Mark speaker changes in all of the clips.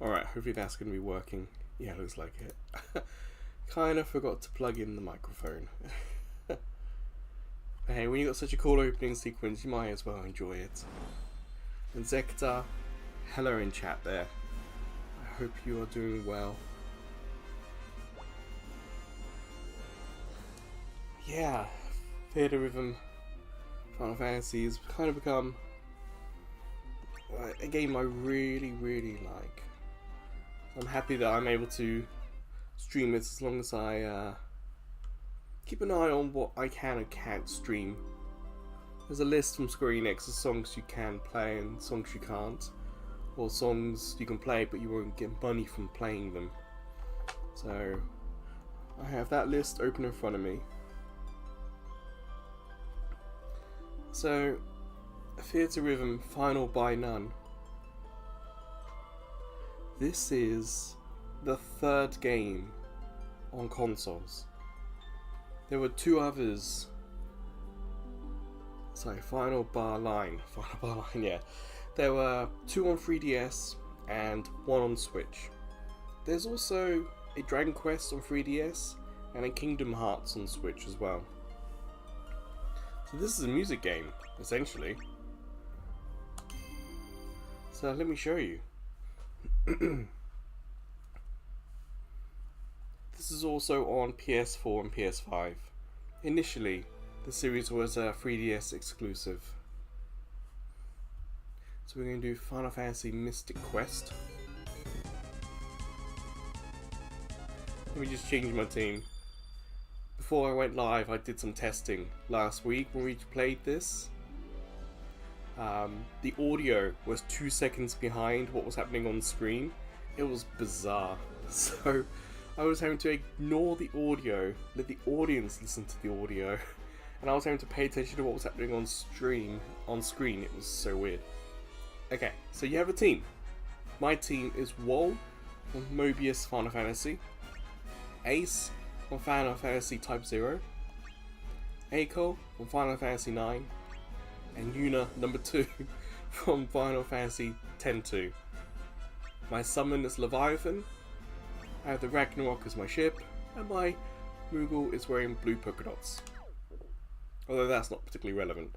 Speaker 1: Alright, hopefully that's going to be working. Yeah, looks like it. Kind of forgot to plug in the microphone. But hey, when you got such a cool opening sequence, you might as well enjoy it. And Zekta, hello in chat there. I hope you are doing well. Yeah, Theatrhythm Final Fantasy has kind of become a game I really like. I'm happy that I'm able to stream it as long as I keep an eye on what I can and can't stream. There's a list from Square Enix of songs you can play and songs you can't, or songs you can play but you won't get money from playing them. So I have that list open in front of me. So, Theatrhythm Final by None. This is the third game on consoles. There were two others. Sorry, Final Bar Line, yeah. There were two on 3DS and one on Switch. There's also a Dragon Quest on 3DS and a Kingdom Hearts on Switch as well. So this is a music game, essentially. So let me show you. This is also on PS4 and PS5. Initially, the series was a 3DS exclusive. So we're going to do Final Fantasy Mystic Quest. Let me just change my team. Before I went live, I did some testing last week when we played this. The audio was 2 seconds behind what was happening on screen. It was bizarre. So I was having to ignore the audio, let the audience listen to the audio, and I was having to pay attention to what was happening on screen. It was so weird. Okay, so you have a team. My team is Wol from Mobius Final Fantasy, Ace from Final Fantasy Type 0, Eiko from Final Fantasy 9, and Yuna number 2 from Final Fantasy X-2. My summon is Leviathan, I have the Ragnarok as my ship, and my Moogle is wearing blue polka dots. Although that's not particularly relevant.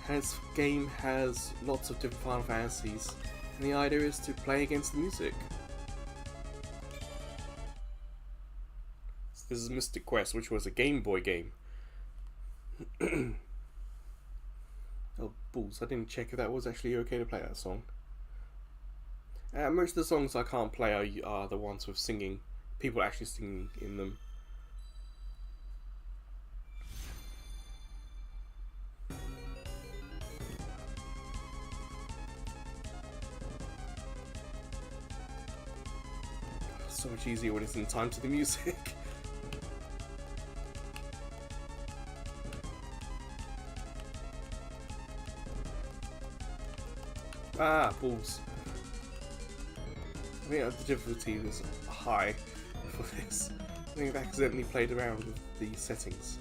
Speaker 1: This game has lots of different Final Fantasies, and the idea is to play against the music. So this is Mystic Quest, which was a Game Boy game. Oh balls, I didn't check if that was actually okay to play that song. Most of the songs I can't play are the ones with singing, people actually singing in them. So much easier when it's in time to the music. Ah, balls. I think the difficulty was high for this. I think I've accidentally played around with the settings.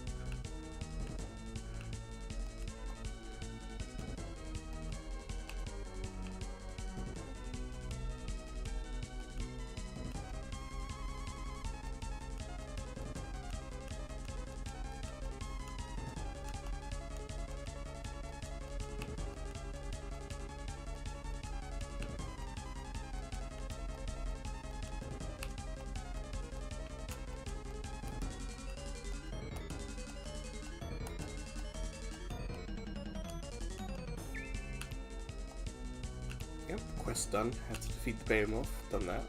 Speaker 1: Yep, quest done. Had to defeat the Behemoth. Done that.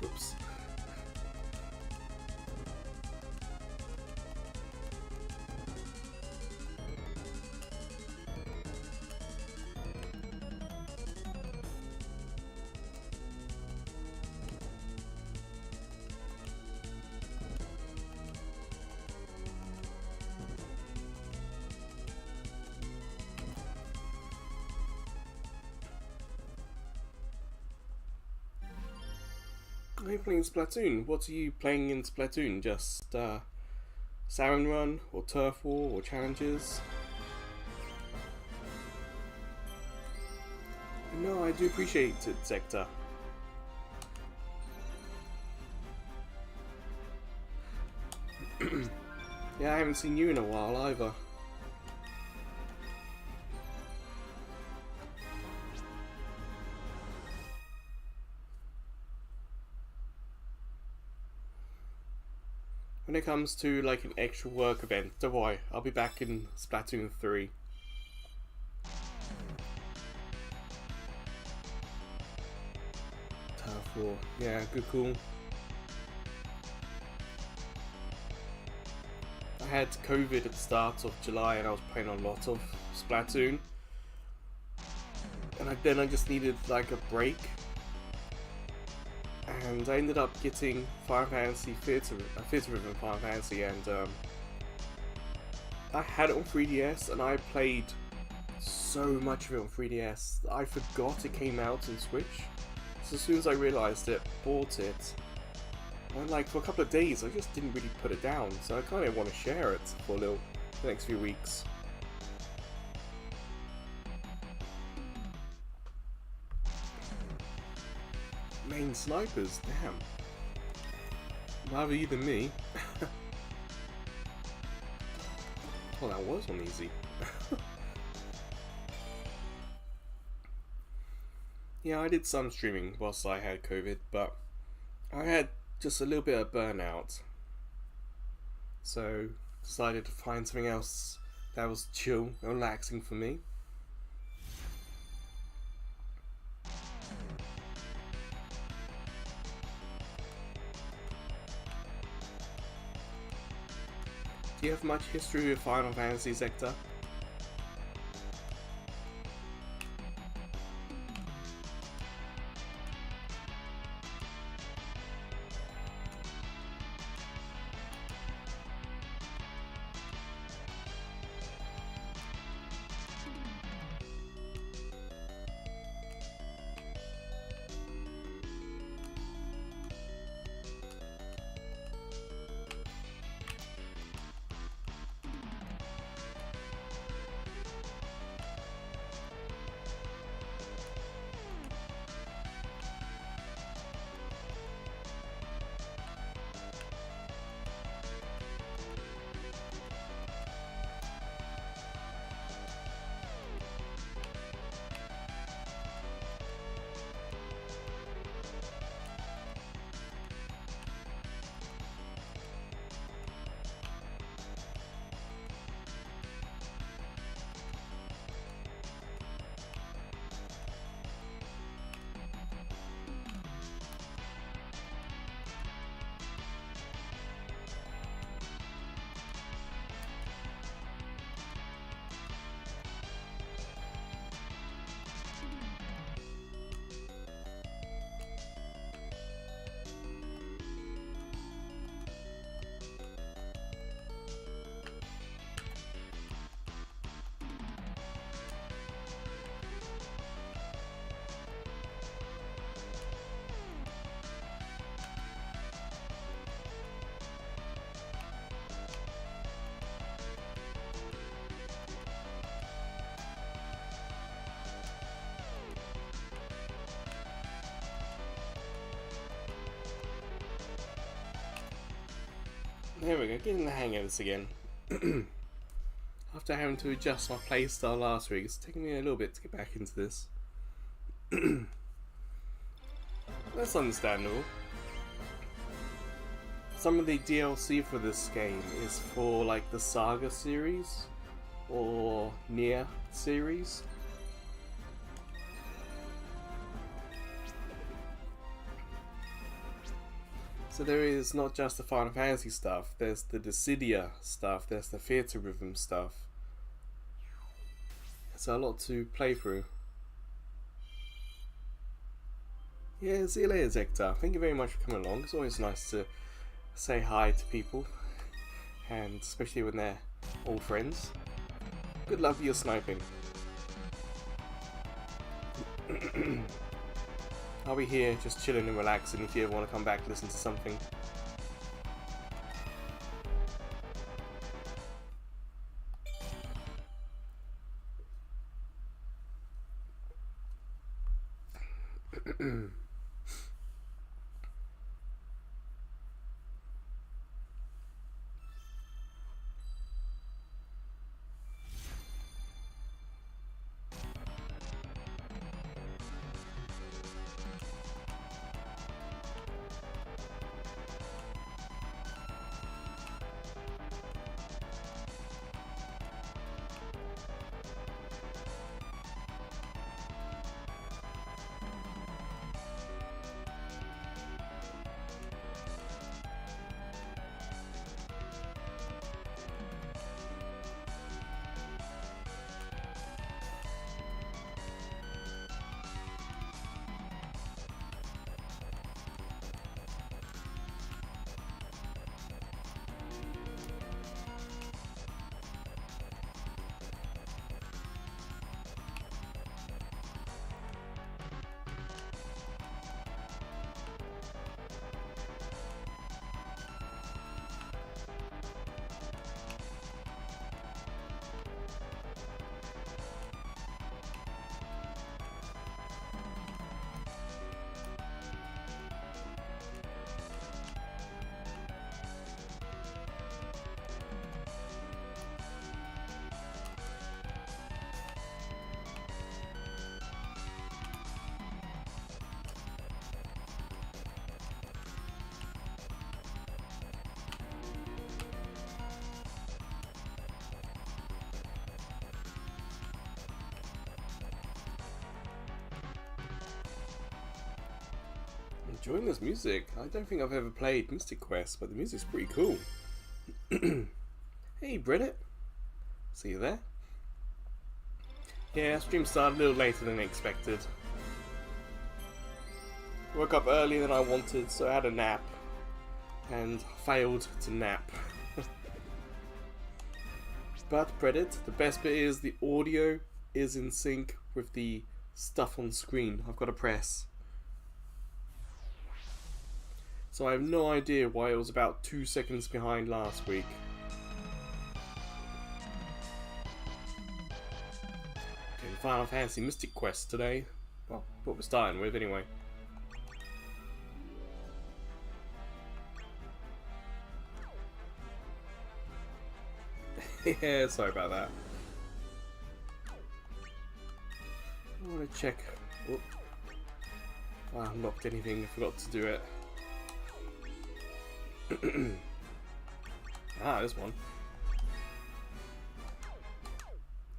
Speaker 1: Oops. Are you playing Splatoon? What are you playing in Splatoon? Just Salmon Run, or Turf War, or Challenges? No, I do appreciate it, Sector. Yeah, I haven't seen you in a while either. When it comes to like an extra work event, don't worry, I'll be back in Splatoon 3. Turf War, yeah, good call. I had COVID at the start of July and I was playing a lot of Splatoon. And then I just needed like a break. And I ended up getting Final Fantasy Theatrhythm Final Fantasy, and I had it on 3DS and I played so much of it on 3DS that I forgot it came out on Switch. So as soon as I realised it, bought it, and like for a couple of days I just didn't really put it down, so I kind of want to share it for the next few weeks. Main snipers, damn. Rather you than me. Well, that was on easy. Yeah, I did some streaming whilst I had COVID, but I had just a little bit of burnout. So, decided to find something else that was chill and relaxing for me. Do you have much history with Final Fantasy, Sector? There we go, getting the hang of this again. After having to adjust my playstyle last week, it's taken me a little bit to get back into this. That's understandable. Some of the DLC for this game is for like the Saga series or Nier series. So there is not just the Final Fantasy stuff, there's the Dissidia stuff, there's the Theatrhythm stuff. So a lot to play through. Yeah, see you later, Zector. Thank you very much for coming along. It's always nice to say hi to people, and especially when they're old friends. Good luck with your sniping. I'll be here just chilling and relaxing if you ever want to come back and listen to something. Enjoying this music. I don't think I've ever played Mystic Quest, but the music's pretty cool. Hey, Bridget. See you there. Yeah, stream started a little later than expected. Woke up earlier than I wanted, so I had a nap. And failed to nap. But, Bridget, the best bit is the audio is in sync with the stuff on screen. I've got to press. So I have no idea why it was about 2 seconds behind last week. Okay, Final Fantasy Mystic Quest today. Well, what we're starting with anyway. Yeah, sorry about that. I want to check. Oh, I unlocked anything, I forgot to do it. Ah, this one.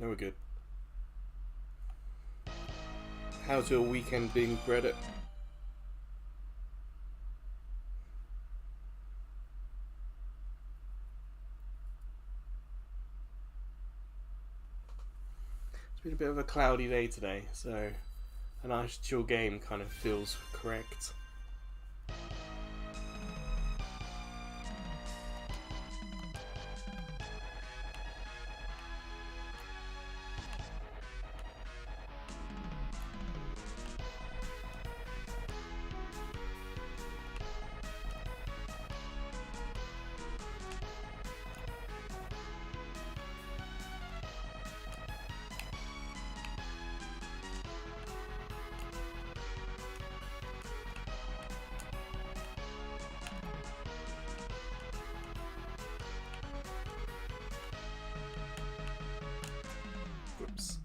Speaker 1: No, we're good. How's your weekend being, Reddit? It's been a bit of a cloudy day today, so a nice chill game kind of feels correct. Oops.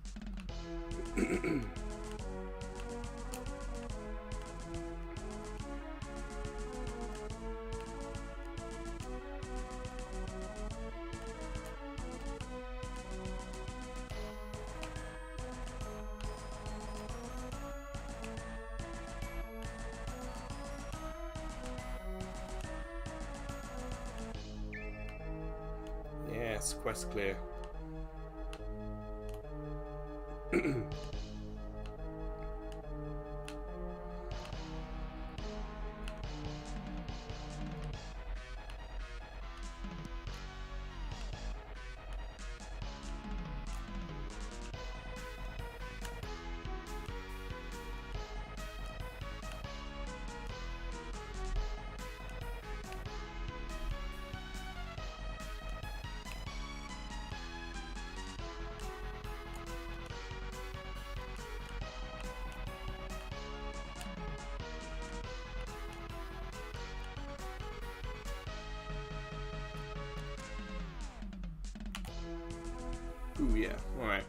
Speaker 1: Yes, quest clear. Ooh, yeah. Alright.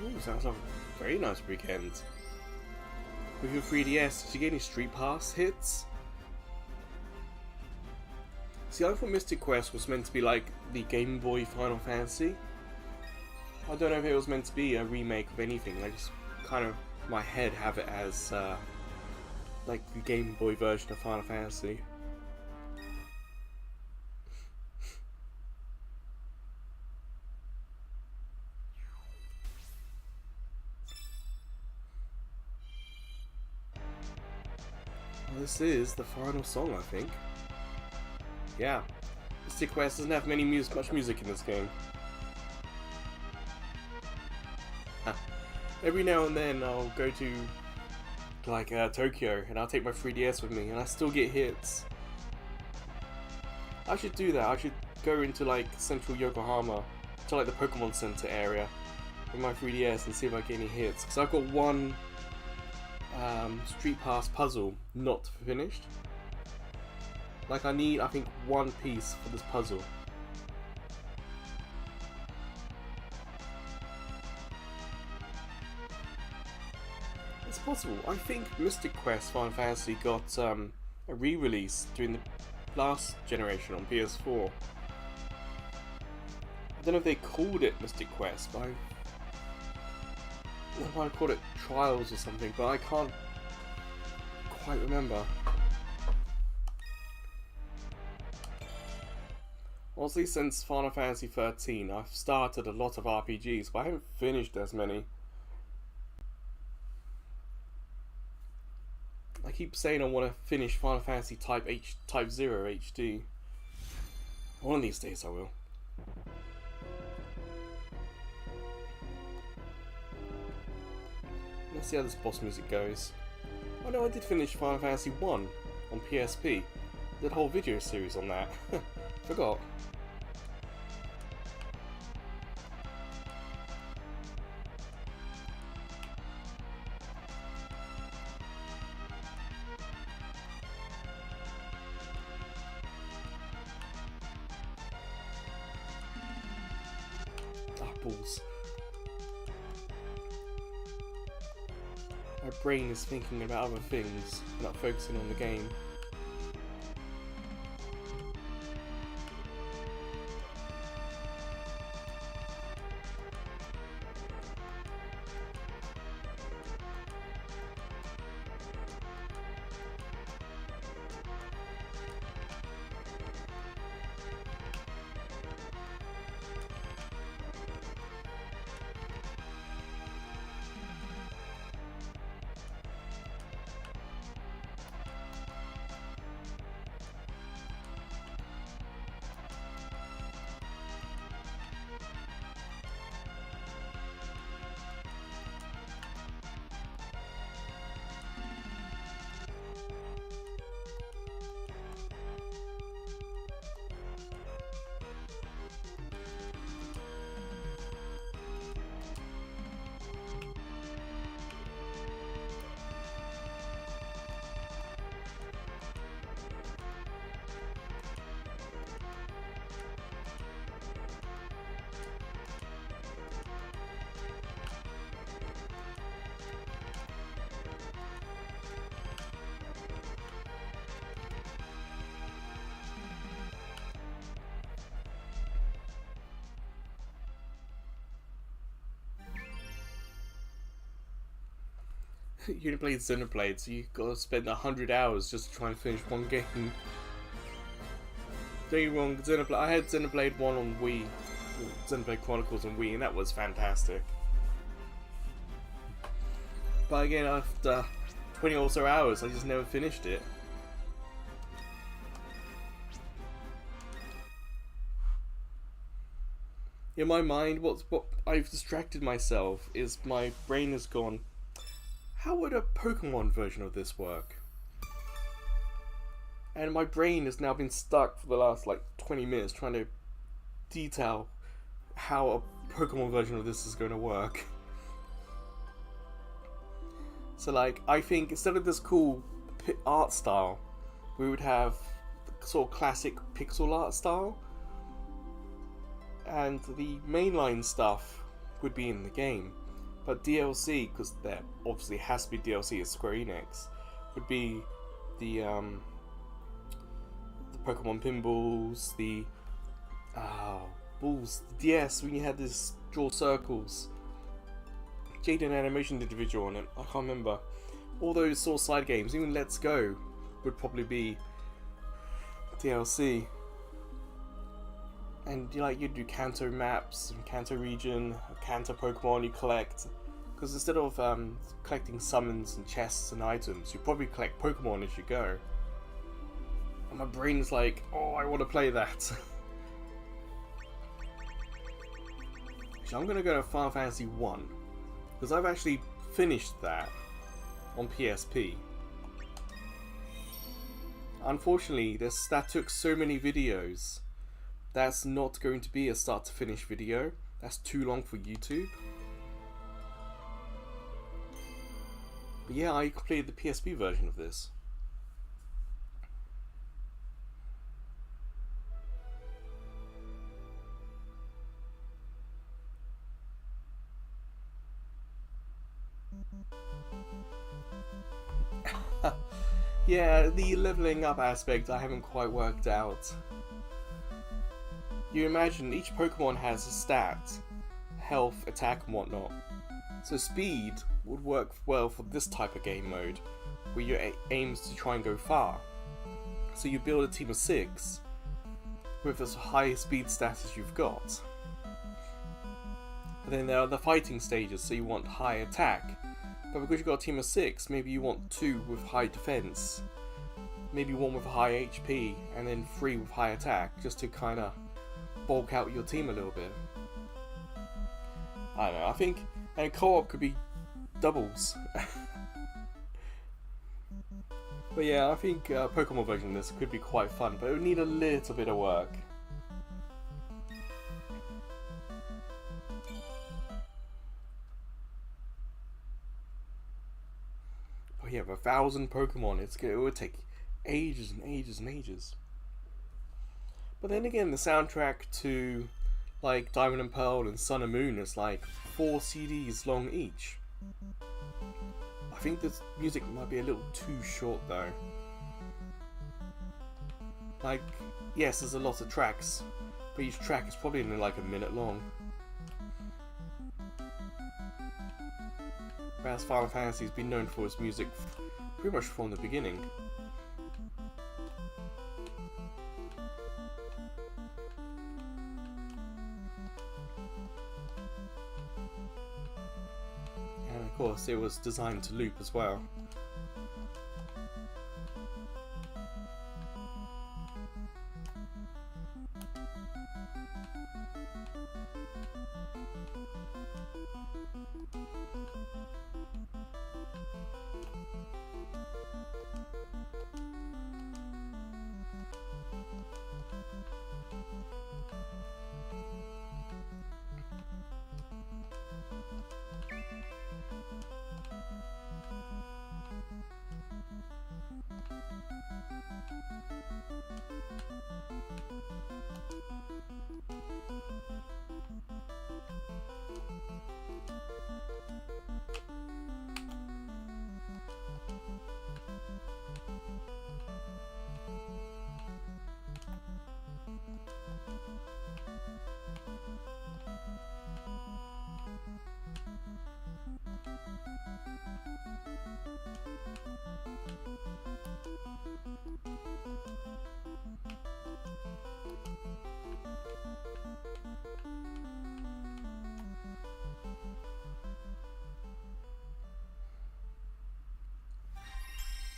Speaker 1: Ooh, sounds like a very nice weekend. With your 3DS, did you get any Street Pass hits? See, I thought Mystic Quest was meant to be like the Game Boy Final Fantasy. I don't know if it was meant to be a remake of anything. I just kind of, in my head, have it as like the Game Boy version of Final Fantasy. Well, this is the final song, I think. Yeah, Mystic Quest doesn't have much music in this game. Every now and then I'll go to like Tokyo and I'll take my 3DS with me and I still get hits. I should do that. I should go into like central Yokohama to like the Pokemon Center area with my 3DS and see if I get any hits. Because I've got one Street Pass puzzle not finished. Like I need, I think, one piece for this puzzle. It's possible. I think Mystic Quest Final Fantasy got a re-release during the last generation on PS4. I don't know if they called it Mystic Quest, but I might have called it Trials or something, but I can't quite remember. Honestly, since Final Fantasy 13, I've started a lot of RPGs, but I haven't finished as many. I keep saying I want to finish Final Fantasy Type 0 HD. One of these days I will. Let's see how this boss music goes. Oh no, I did finish Final Fantasy 1 on PSP. Did a whole video series on that. Forgot. Balls. My brain is thinking about other things, not focusing on the game. You played Xenoblade, so you gotta spend 100 hours just trying to finish one game. Don't get me wrong, Xenoblade. I had Xenoblade 1 on Wii, Xenoblade Chronicles on Wii, and that was fantastic. But again, after 20 or so hours, I just never finished it. In my mind, what I've distracted myself is my brain has gone, how would a Pokemon version of this work? And my brain has now been stuck for the last like 20 minutes trying to detail how a Pokemon version of this is going to work. So like, I think instead of this cool art style, we would have sort of classic pixel art style, and the mainline stuff would be in the game. But DLC, because there obviously has to be DLC as Square Enix, would be the Pokemon pinballs, the balls, the DS when you had this draw circles. Jaden Animation did a video on it, I can't remember. All those sort of side games, even Let's Go, would probably be DLC. And you'd do Kanto maps, Kanto region, Kanto Pokemon you collect. Because instead of collecting summons and chests and items, you probably collect Pokemon as you go. And my brain's like, oh, I want to play that. So I'm going to go to Final Fantasy 1. Because I've actually finished that on PSP. Unfortunately, that took so many videos. That's not going to be a start to finish video. That's too long for YouTube. But yeah, I played the PSP version of this. Yeah, the leveling up aspect I haven't quite worked out. You imagine each Pokemon has a stat, health, attack and whatnot. So speed would work well for this type of game mode, where your aim is to try and go far. So you build a team of 6 with as high speed stat as you've got. And then there are the fighting stages, so you want high attack. But because you've got a team of 6, maybe you want 2 with high defense, maybe 1 with high HP, and then 3 with high attack, just to kind of bulk out your team a little bit. I don't know, I think, and co-op could be doubles. But yeah, I think Pokemon version of this could be quite fun, but it would need a little bit of work. But yeah, 1,000 Pokemon, it would take ages and ages and ages. But then again, the soundtrack to like Diamond and Pearl and Sun and Moon is like 4 CDs long each. I think the music might be a little too short though. Like, yes, there's a lot of tracks, but each track is probably only like a minute long. Whereas Final Fantasy has been known for its music pretty much from the beginning. And of course, it was designed to loop as well.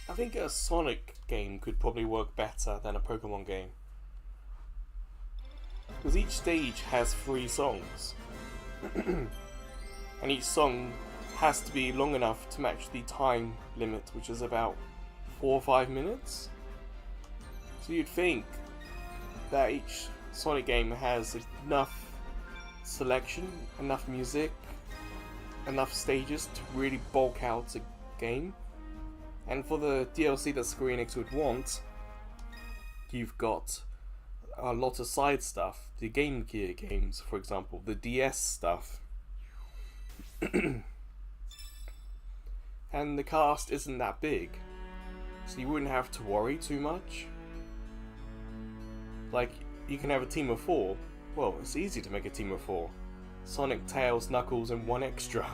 Speaker 1: I think a Sonic game could probably work better than a Pokemon game. Because each stage has 3 songs. And each song has to be long enough to match the time limit, which is about 4 or 5 minutes. So you'd think that each Sonic game has enough selection, enough music, enough stages to really bulk out a game. And for the DLC that Square Enix would want, you've got a lot of side stuff. The Game Gear games, for example, the DS stuff. And the cast isn't that big, so you wouldn't have to worry too much. Like, you can have a team of 4. Well, it's easy to make a team of 4. Sonic, Tails, Knuckles, and 1 extra.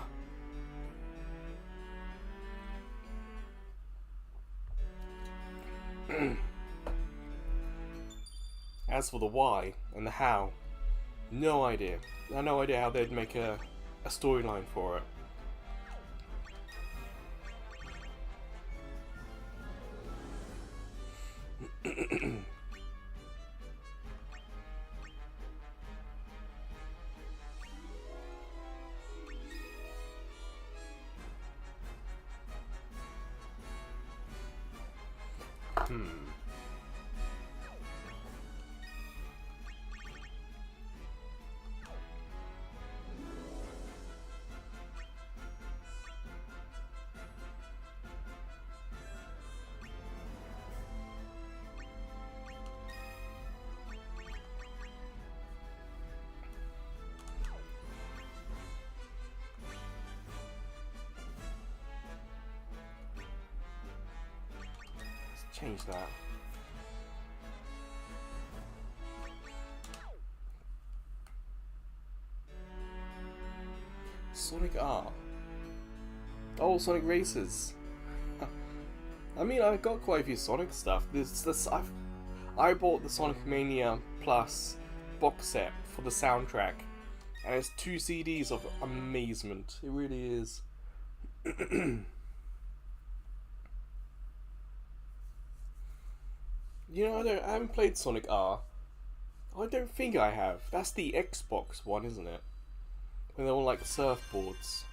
Speaker 1: As for the why and the how, no idea. I have no idea how they'd make a storyline for it. Change that. Sonic R. Oh, Sonic Races. I mean, I've got quite a few Sonic stuff. I bought the Sonic Mania Plus box set for the soundtrack, and it's 2 CDs of amazement. It really is. You know, I haven't played Sonic R. I don't think I have. That's the Xbox one, isn't it? When they're all like surfboards.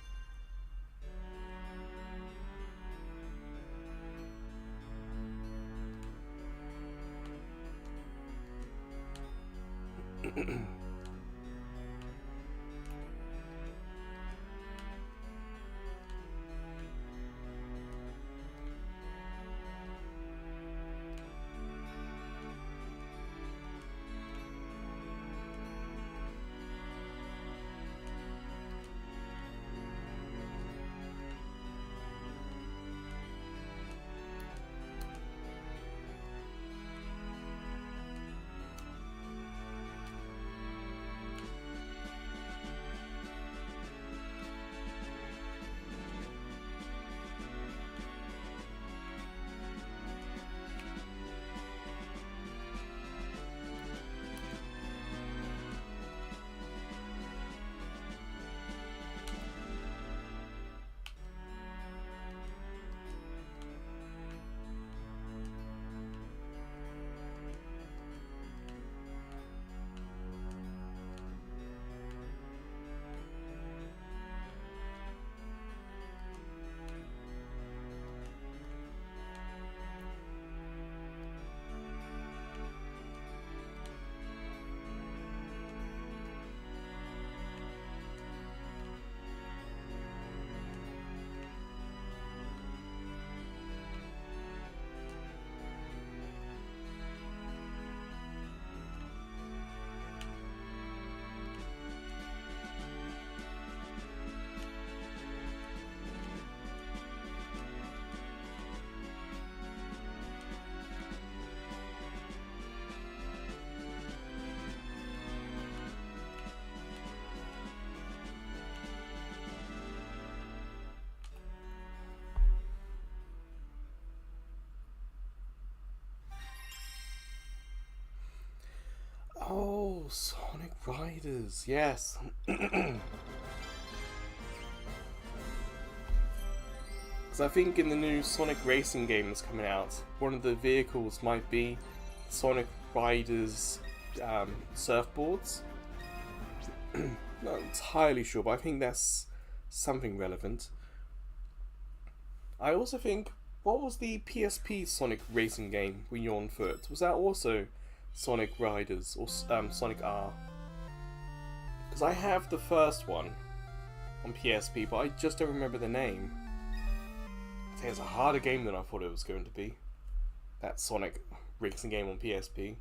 Speaker 1: Oh, Sonic Riders, yes. Because I think in the new Sonic Racing game that's coming out, one of the vehicles might be Sonic Riders surfboards. Not entirely sure, but I think that's something relevant. I also think, what was the PSP Sonic Racing game when you're on foot? Was that also Sonic Riders or Sonic R? Because I have the first one on PSP, but I just don't remember the name. It's a harder game than I thought it was going to be. That Sonic racing game on PSP.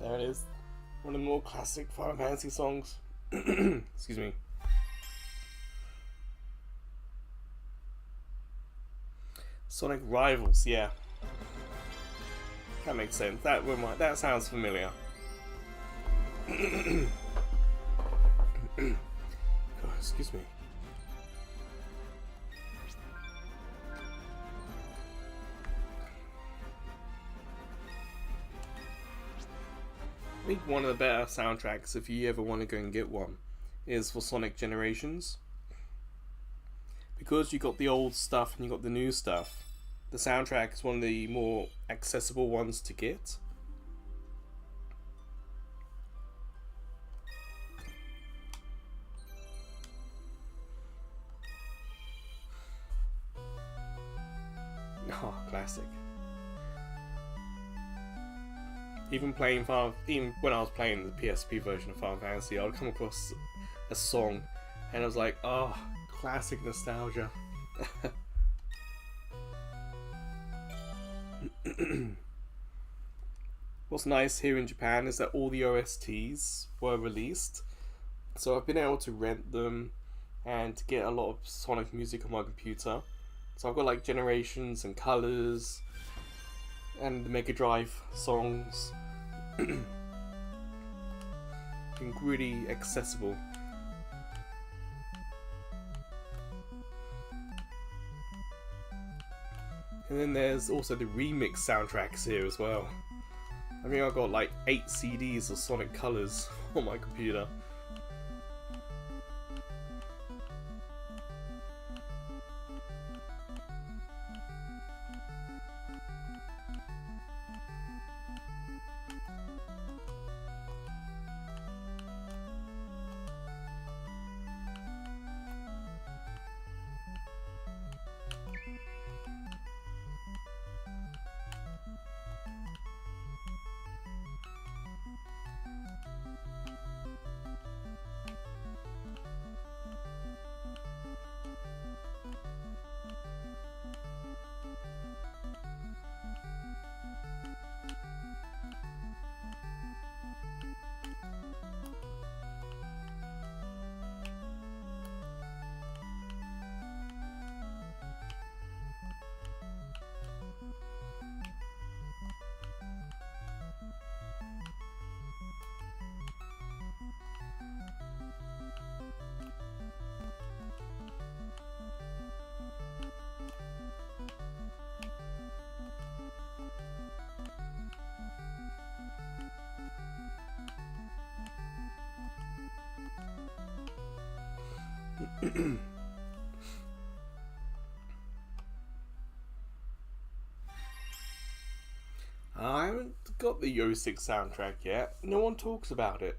Speaker 1: There it is. One of the more classic Final Fantasy songs. Excuse me. Sonic Rivals, yeah. That makes sense. That sounds familiar. Oh, excuse me. I think one of the better soundtracks, if you ever want to go and get one, is for Sonic Generations. Because you got the old stuff and you got the new stuff, the soundtrack is one of the more accessible ones to get. Oh, classic. Even when I was playing the PSP version of Final Fantasy, I would come across a song, and I was like, "Oh, classic nostalgia." What's nice here in Japan is that all the OSTs were released, so I've been able to rent them and to get a lot of Sonic music on my computer. So I've got like Generations and Colors and the Mega Drive songs. Really accessible. And then there's also the remix soundtracks here as well. I mean, I've got like 8 CDs of Sonic Colors on my computer. I haven't got the '06 soundtrack yet. No one talks about it.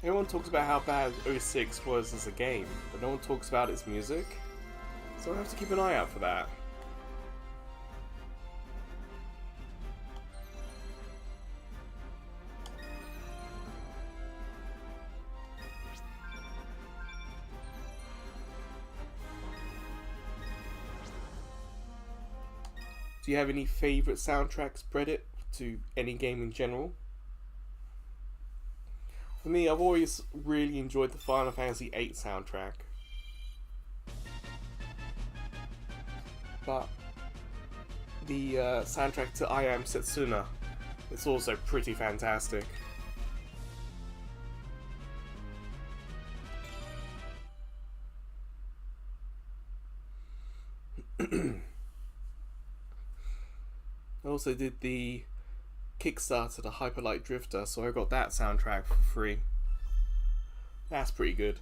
Speaker 1: Everyone talks about how bad '06 was as a game, but no one talks about its music. So I have to keep an eye out for that. Do you have any favourite soundtracks, Reddit, to any game in general? For me, I've always really enjoyed the Final Fantasy VIII soundtrack. But the soundtrack to I Am Setsuna, it's also pretty fantastic. I also did the Kickstarter to Hyper Light Drifter, so I got that soundtrack for free. That's pretty good.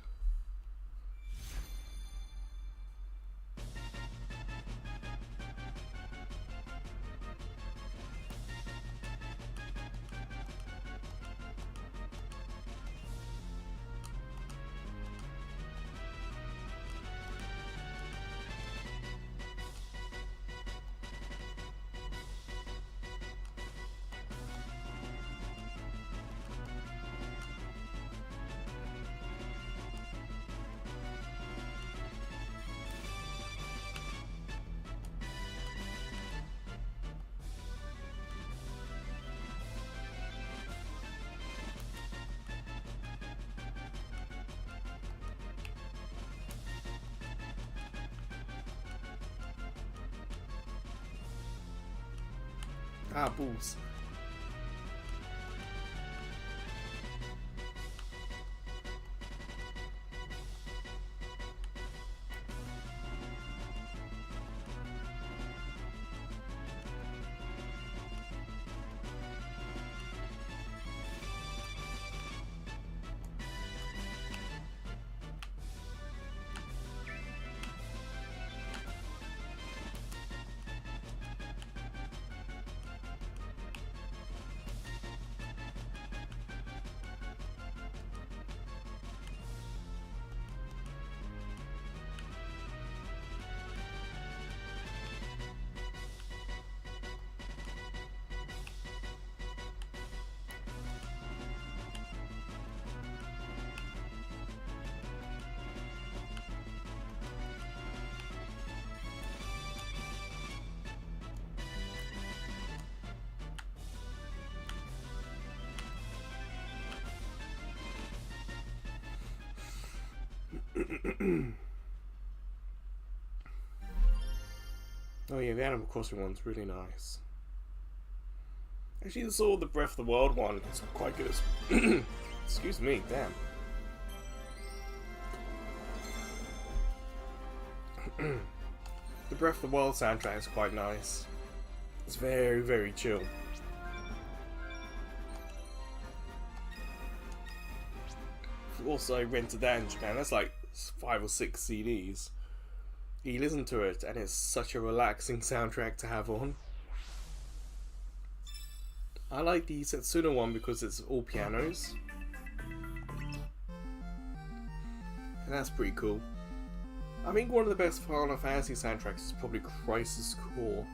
Speaker 1: Ah, balls. Oh yeah, the Animal Crossing one's really nice. Actually, the Breath of the Wild one is quite good. Excuse me, damn. The Breath of the Wild soundtrack is quite nice. It's very, very chill. Also, I rented that in Japan. That's like 5 or 6 CDs. You listen to it, and it's such a relaxing soundtrack to have on. I like the Setsuna one because it's all pianos. And that's pretty cool. I think one of the best Final Fantasy soundtracks is probably Crisis Core.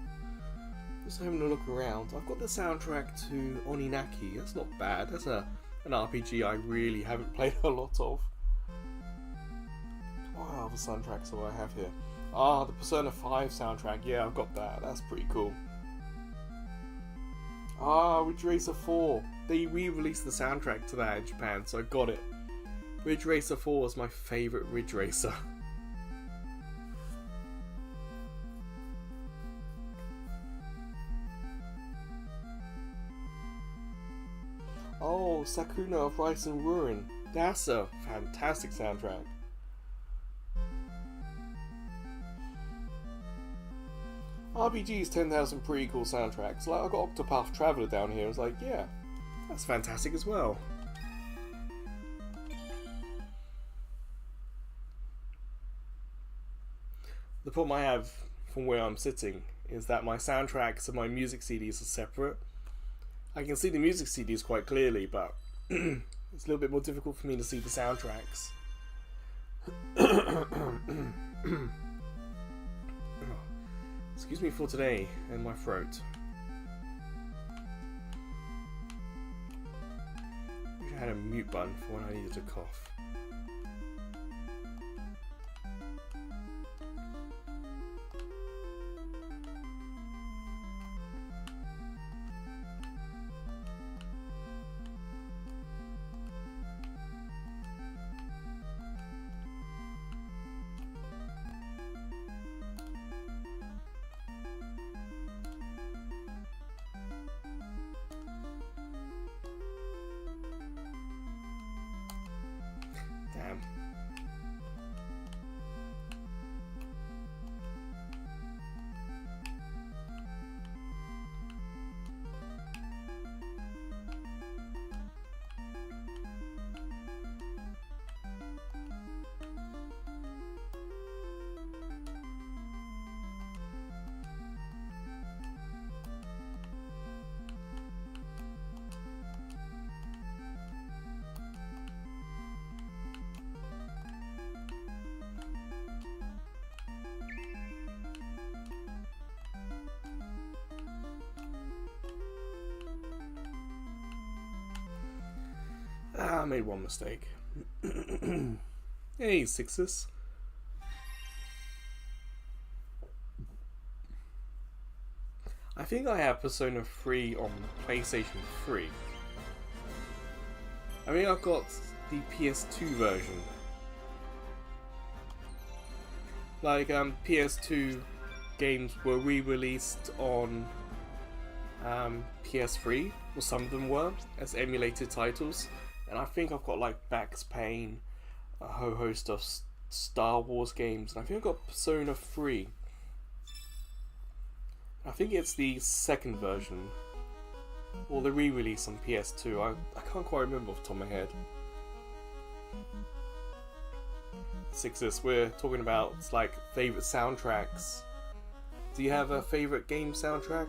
Speaker 1: Just having a look around. I've got the soundtrack to Oninaki. That's not bad. That's an RPG I really haven't played a lot of. What other soundtracks do I have here? Ah, the Persona 5 soundtrack. Yeah, I've got that. That's pretty cool. Ah, Ridge Racer 4. They re-released the soundtrack to that in Japan, so I got it. Ridge Racer 4 is my favourite Ridge Racer. Oh, Sakuna of Rice and Ruin. That's a fantastic soundtrack. RPGs tend to have some pretty cool soundtracks. Like, I got Octopath Traveler down here. I was like, yeah, that's fantastic as well. the problem I have from where I'm sitting is that my soundtracks and my music CDs are separate. I can see the music CDs quite clearly, but it's a little bit more difficult for me to see the soundtracks. Excuse me for today and my throat. Wish I had a mute button for when I needed to cough. Damn. I made one mistake. Hey, sixes. I think I have Persona 3 on PlayStation 3. I think I've got the PS2 version. Like, PS2 games were re-released on PS3, or some of them were, as emulated titles. And I think I've got like Max Payne, a whole host of Star Wars games, and I think I've got Persona 3. I think it's the second version, or the re-release on PS2. I can't quite remember off the top of my head. Sixes, we're talking about like favourite soundtracks. Do you have a favourite game soundtrack?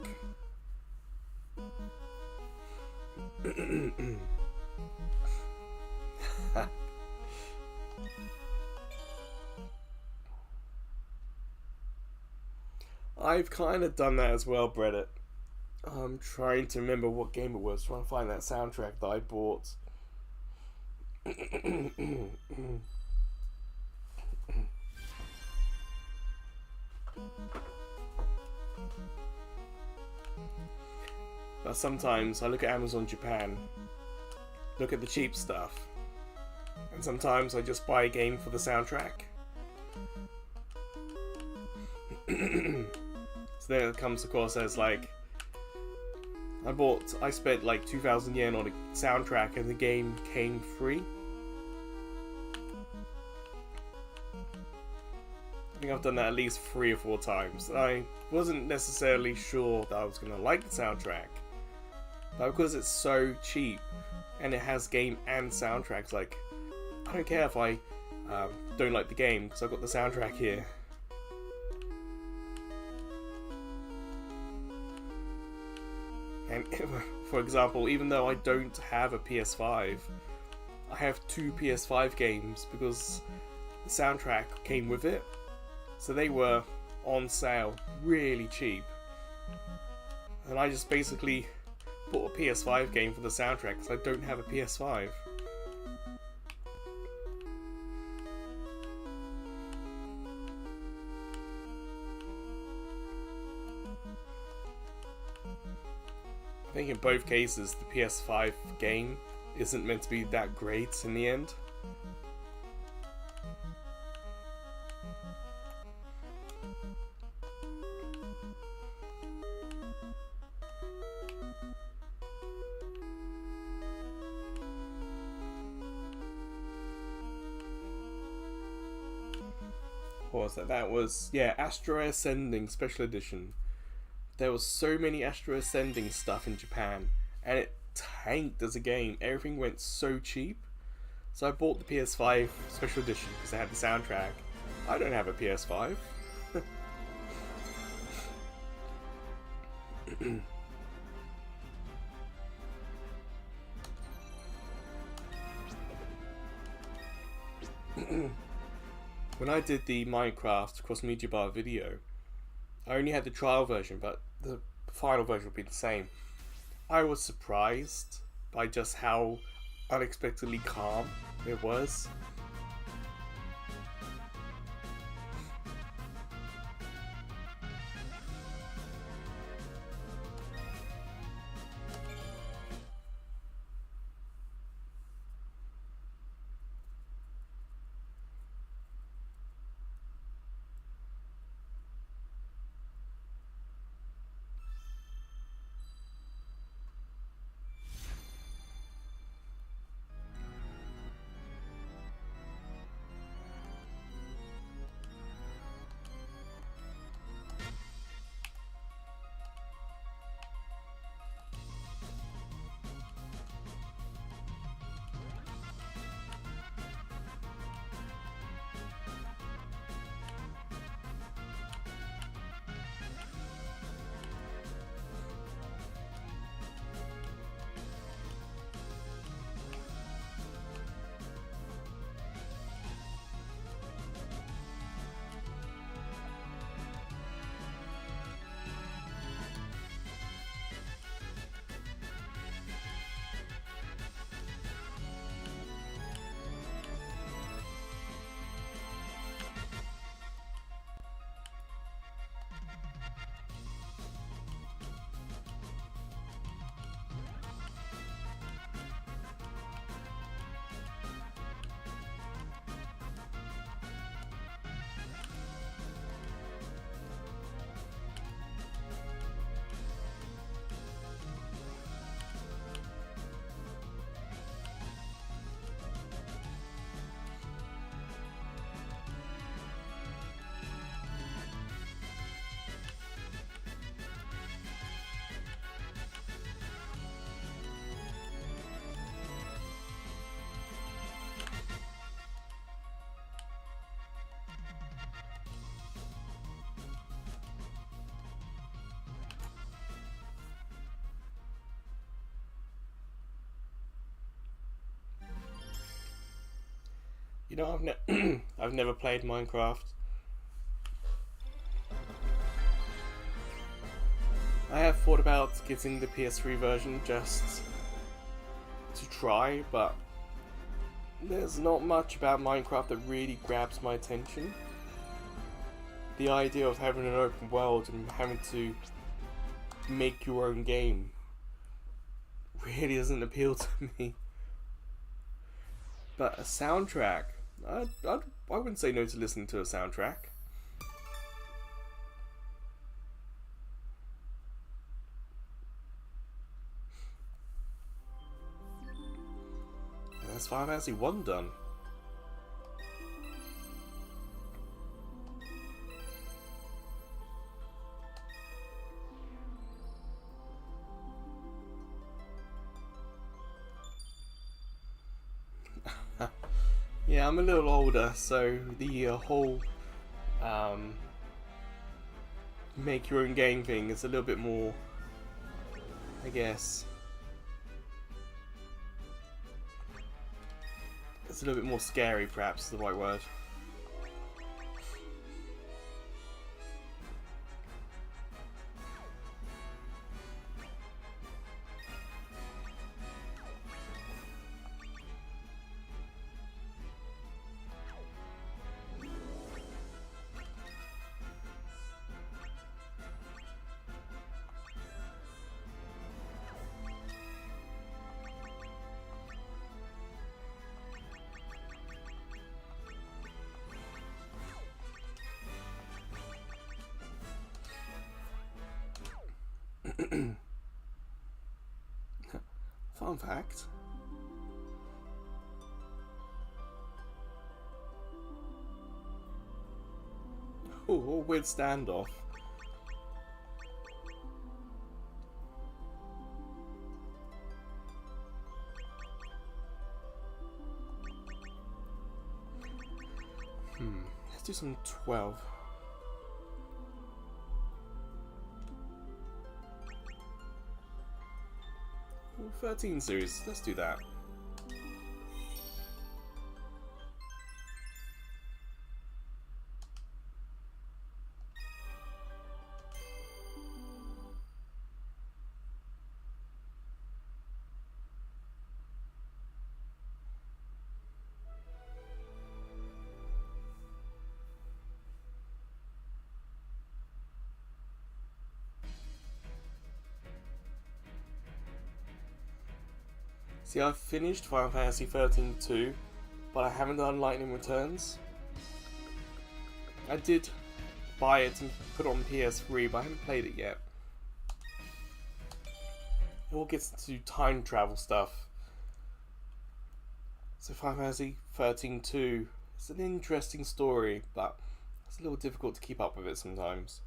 Speaker 1: I've kind of done that as well, Reddit. I'm trying to remember what game it was, trying to find that soundtrack that I bought. But sometimes I look at Amazon Japan, look at the cheap stuff, and sometimes I just buy a game for the soundtrack. So then it comes across as like, I spent like 2,000 yen on a soundtrack and the game came free. I think I've done that at least 3 or 4 times. I wasn't necessarily sure that I was going to like the soundtrack, but because it's so cheap and it has game and soundtracks, like, I don't care if I don't like the game because I've got the soundtrack here. And for example, even though I don't have a PS5, I have 2 PS5 games because the soundtrack came with it. So they were on sale really cheap. And I just basically bought a PS5 game for the soundtrack because I don't have a PS5. I think in both cases the PS5 game isn't meant to be that great in the end. What was that? That was, yeah, Astro Ascending Special Edition. There was so many Astro Ascending stuff in Japan, and it tanked as a game. Everything went so cheap. So I bought the PS5 Special Edition because I had the soundtrack. I don't have a PS5. When I did the Minecraft cross media bar video, I only had the trial version, but the final version would be the same. I was surprised by just how unexpectedly calm it was. You know, I've never played Minecraft. I have thought about getting the PS3 version just to try, but there's not much about Minecraft that really grabs my attention. The idea of having an open world and having to make your own game really doesn't appeal to me. But a soundtrack, I wouldn't say no to listening to a soundtrack. And that's Final Fantasy 1 done. Yeah, I'm a little older, so the whole make your own game thing is a little bit more, I guess, it's a little bit more scary, perhaps is the right word. Fun fact. Oh, weird standoff. Let's do some 12. 13 series. Let's do that. See, I've finished Final Fantasy 13-2, but I haven't done Lightning Returns. I did buy it and put it on PS3, but I haven't played it yet. It all gets into time travel stuff. So Final Fantasy 13-2, it's an interesting story, but it's a little difficult to keep up with it sometimes.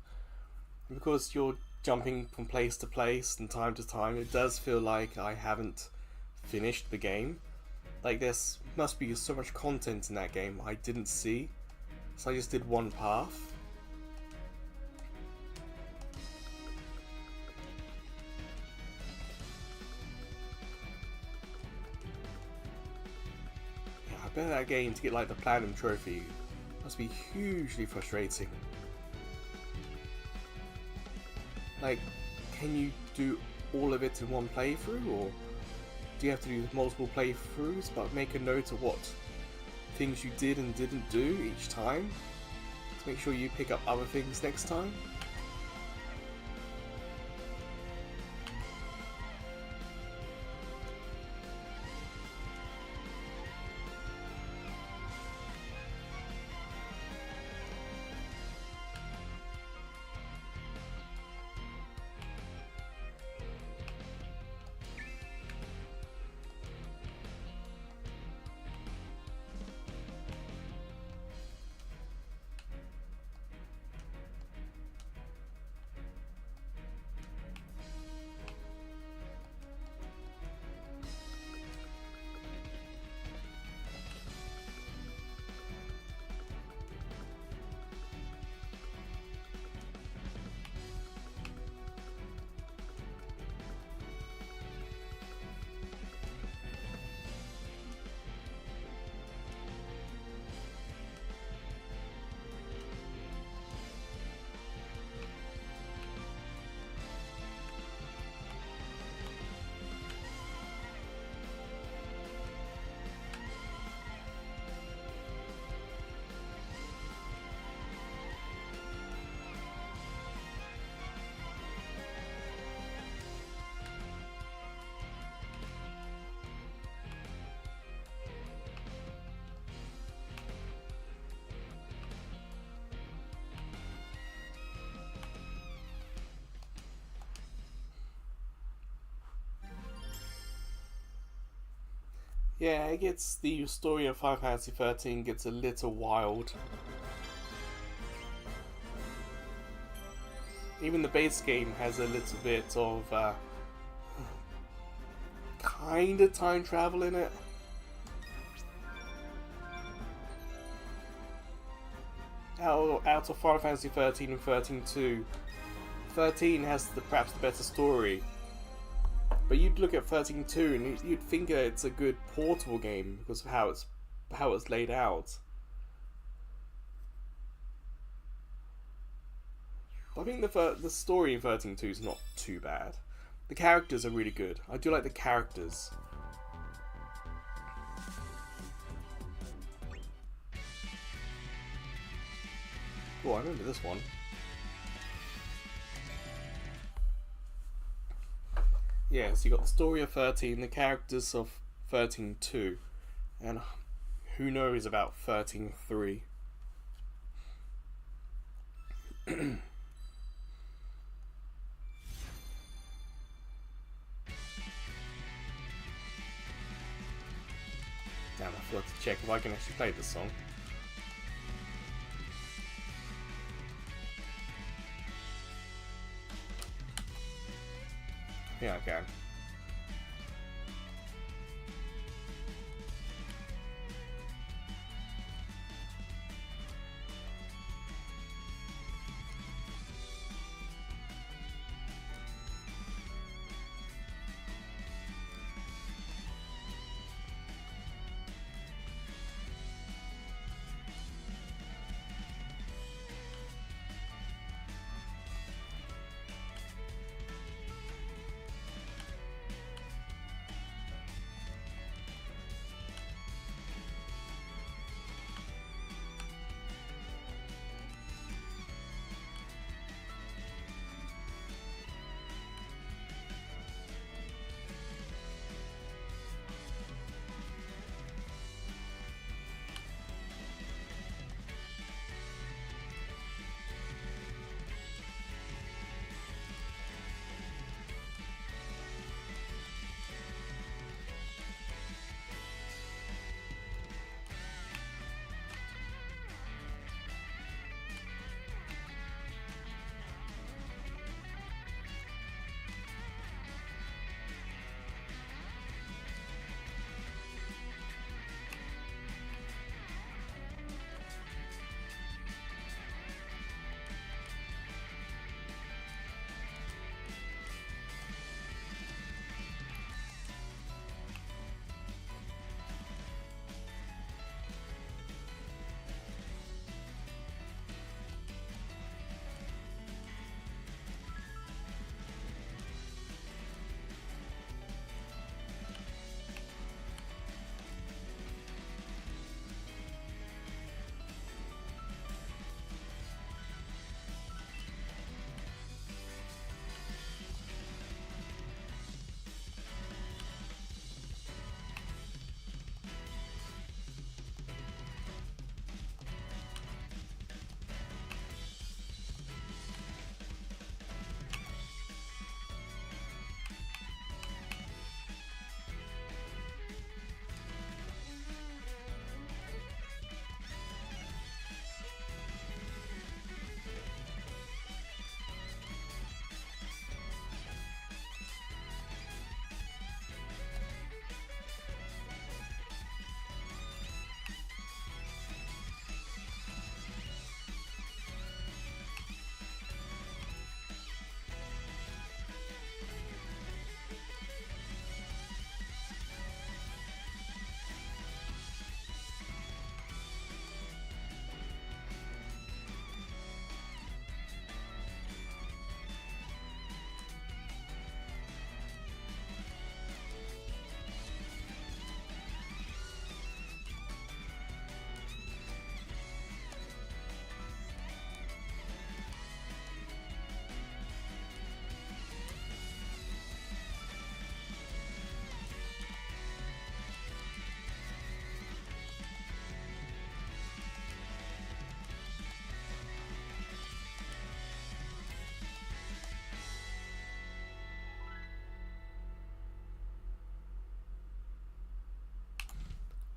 Speaker 1: And because you're jumping from place to place and time to time, it does feel like I haven't finished the game. Like, there's must be so much content in that game I didn't see, so I just did one path. Yeah, I bet that game to get like the platinum trophy must be hugely frustrating. Like, can you do all of it in one playthrough, or do you have to do multiple playthroughs but make a note of what things you did and didn't do each time to make sure you pick up other things next time? Yeah, it gets, the story of Final Fantasy 13 gets a little wild. Even the base game has a little bit of kind of time travel in it. Out of Final Fantasy 13 and 13-2, 13 has perhaps the better story. But you'd look at 13-2 and you'd think that it's a good portable game because of how it's laid out. I think the story in 13-2 is not too bad. The characters are really good. I do like the characters. Oh, I remember this one. Yeah, so you got the story of 13, the characters of 13-2, and who knows about 13-3. Damn, I forgot to check if I can actually play this song. Yeah, I can.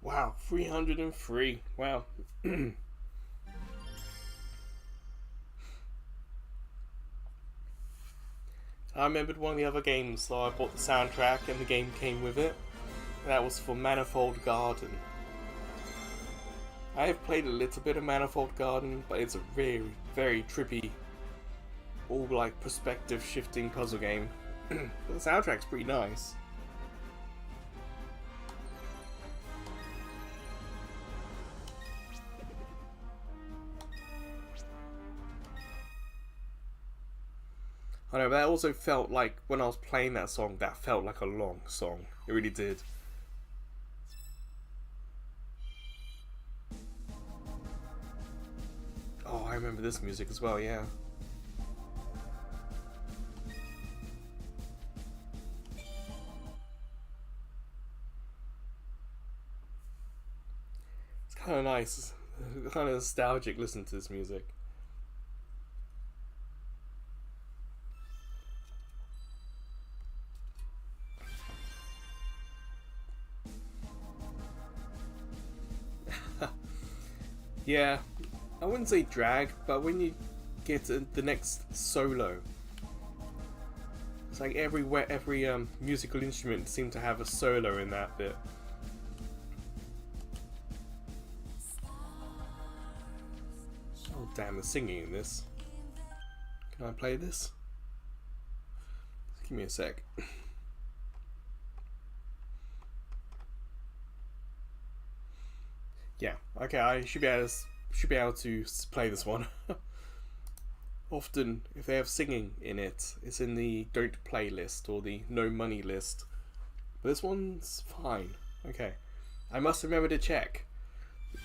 Speaker 1: Wow, 303. Wow. I remembered one of the other games, so I bought the soundtrack and the game came with it. And that was for Manifold Garden. I have played a little bit of Manifold Garden, but it's a very, very trippy, all like perspective shifting puzzle game. But the soundtrack's pretty nice. I know, but that also felt like, when I was playing that song, that felt like a long song. It really did. Oh, I remember this music as well, yeah. It's kind of nice. Kind of nostalgic listening to this music. Yeah, I wouldn't say drag, but when you get to the next solo, it's like every musical instrument seemed to have a solo in that bit. Oh damn, the singing in this. Can I play this? Give me a sec. Yeah, okay, I should be able to play this one. Often, if they have singing in it, it's in the don't play list or the no money list. But this one's fine. Okay, I must remember to check.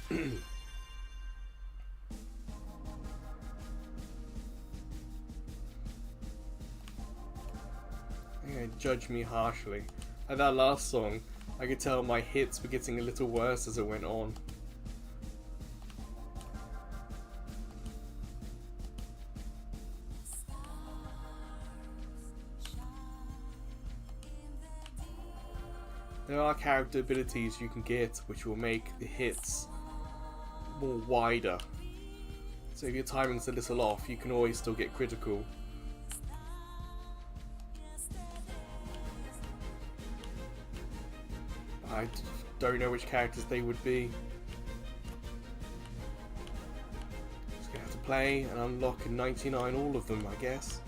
Speaker 1: You're gonna judge me harshly. At that last song, I could tell my hits were getting a little worse as it went on. There are character abilities you can get which will make the hits more wider. So if your timing's a little off, you can always still get critical. I don't know which characters they would be. Just gonna have to play and unlock in 99 all of them, I guess.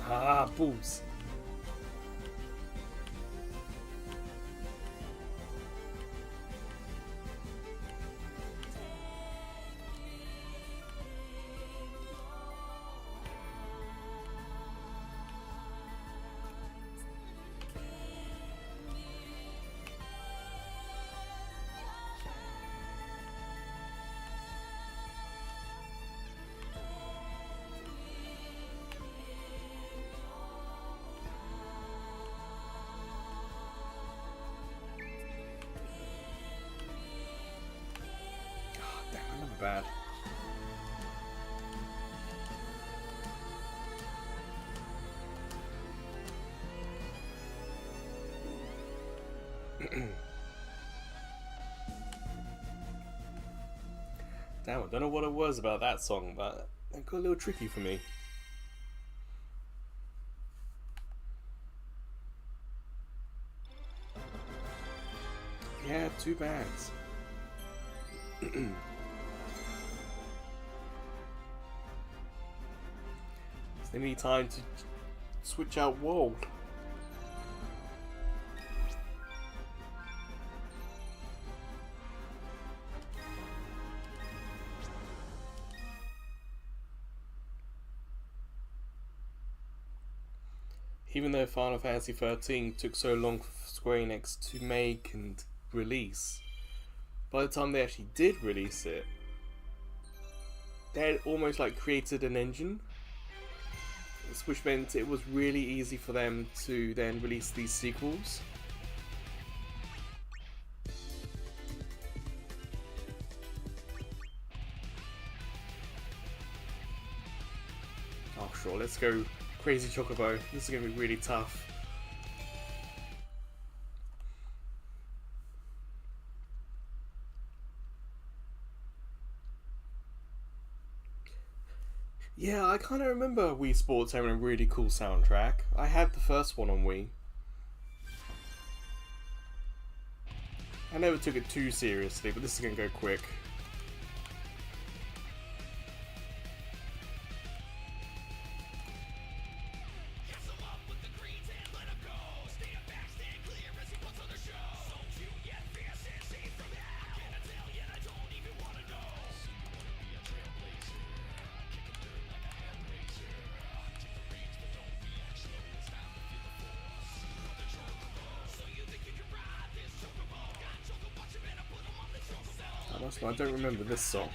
Speaker 1: Ah, balls. Bad. Damn, I don't know what it was about that song, but it got a little tricky for me. Yeah, too bad. They need time to switch out world. Even though Final Fantasy XIII took so long for Square Enix to make and release, by the time they actually did release it, they had almost like created an engine, which meant it was really easy for them to then release these sequels. Oh, Oh sure, let's go Crazy Chocobo. This is going to be really tough. Yeah, I kind of remember Wii Sports having a really cool soundtrack. I had the first one on Wii. I never took it too seriously, but this is going to go quick. I don't remember this song.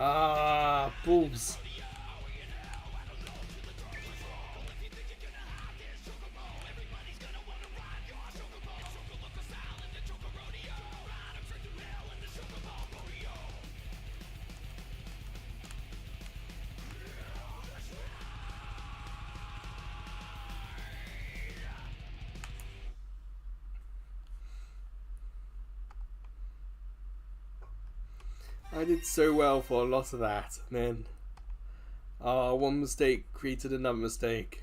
Speaker 1: Ah, balls. I did so well for a lot of that, man. One mistake created another mistake.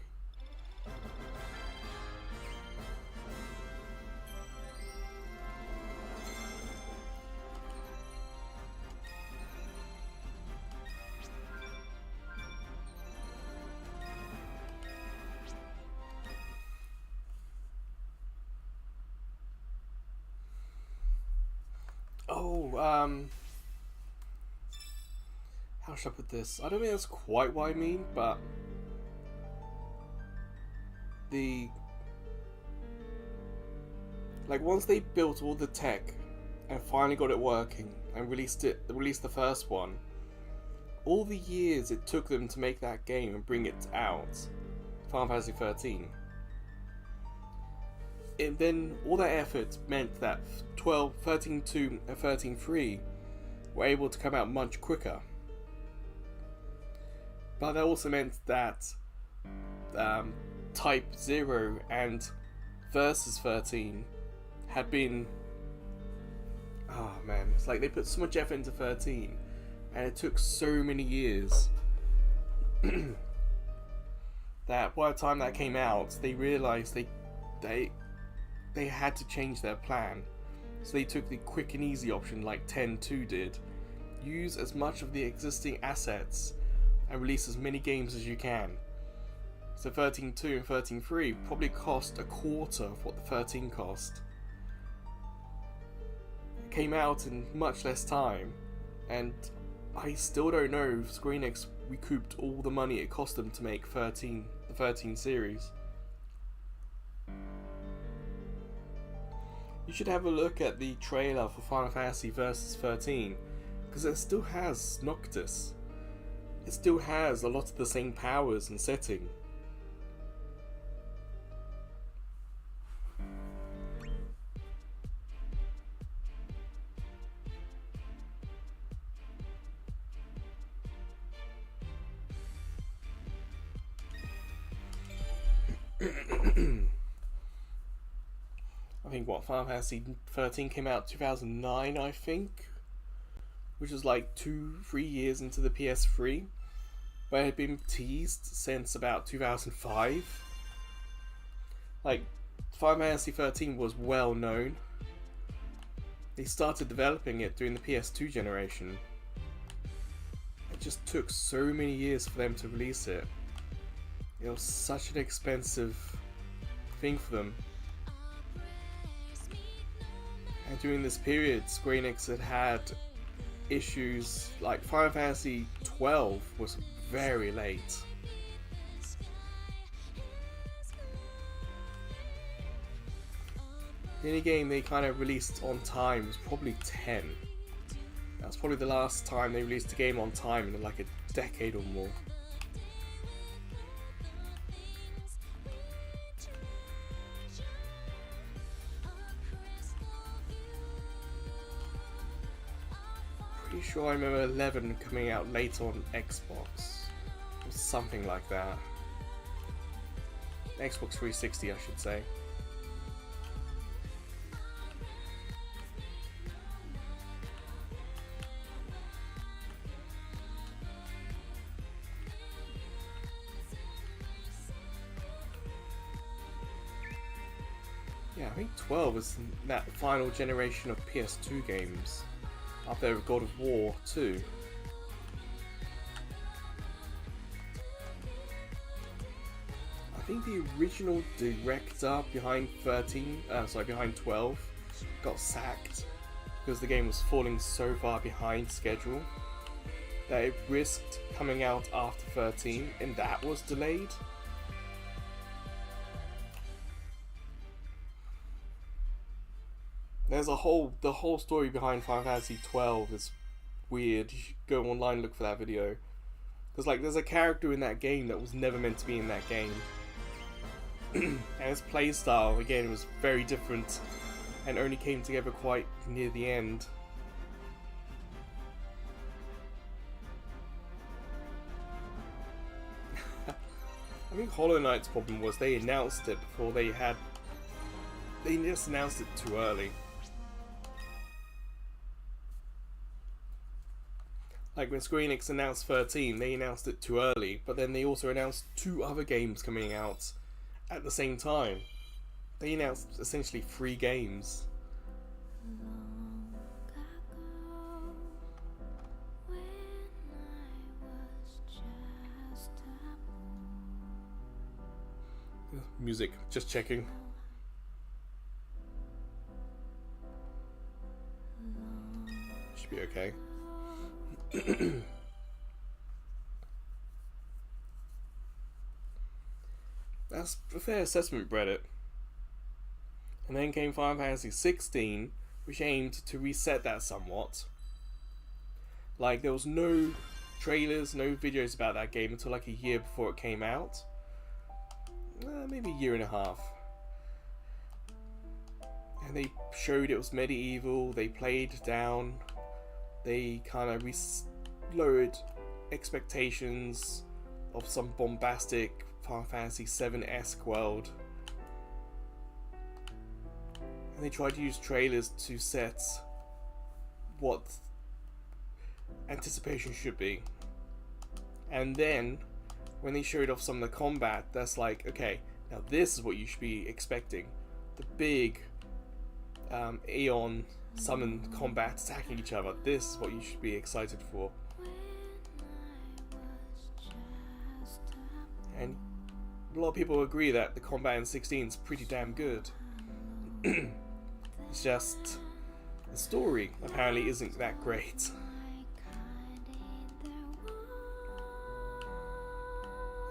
Speaker 1: How should I put this? I don't think that's quite what I mean, but once they built all the tech and finally got it working and released the first one, all the years it took them to make that game and bring it out, Final Fantasy 13. And then all that effort meant that 13.2 and 13.3 were able to come out much quicker. But that also meant that Type 0 and Versus 13 had been... Oh man, it's like they put so much effort into 13 and it took so many years that by the time that came out, they realised they had to change their plan. So they took the quick and easy option like 10.2 did. Use as much of the existing assets and release as many games as you can. So 13.2 and 13.3 probably cost a quarter of what the 13 cost. It came out in much less time, and I still don't know if Square Enix recouped all the money it cost them to make the 13 series. You should have a look at the trailer for Final Fantasy Versus 13, because it still has Noctis. It still has a lot of the same powers and setting. I think Final Fantasy 13 came out 2009, I think, which was like 2-3 years into the PS3, but it had been teased since about 2005. Like, Final Fantasy 13 was well known, they started developing it during the PS2 generation. It just took so many years for them to release it. It was such an expensive thing for them. And during this period, Square Enix had issues like Final Fantasy XII was very late. The only game they kind of released on time was probably 10. That's probably the last time they released a game on time in like a decade or more. Pretty sure I remember 11 coming out later on Xbox, or something like that. Xbox 360, I should say. Yeah, I think 12 was that final generation of PS2 games, up there with God of War 2. I think the original director behind behind 12 got sacked because the game was falling so far behind schedule that it risked coming out after 13, and that was delayed. There's the whole story behind Final Fantasy 12 is weird. You should go online and look for that video. Because like there's a character in that game that was never meant to be in that game. And his playstyle again was very different and only came together quite near the end. I think Hollow Knight's problem was they announced it before they just announced it too early. Like when Square Enix announced 13, they announced it too early, but then they also announced 2 other games coming out at the same time. They announced essentially 3 games. Music, just checking. Should be okay. That's a fair assessment, Reddit. And then came Final Fantasy 16, which aimed to reset that somewhat. Like, there was no trailers, no videos about that game until like a year before it came out. Maybe a year and a half. And they showed it was medieval, they played down, they kind of lowered expectations of some bombastic Final Fantasy 7-esque world. And they tried to use trailers to set what anticipation should be. And then, when they showed off some of the combat, that's like, okay, now this is what you should be expecting. The big Aeon summoned combat attacking each other. This is what you should be excited for. And a lot of people agree that the combat in 16 is pretty damn good. It's just the story apparently isn't that great.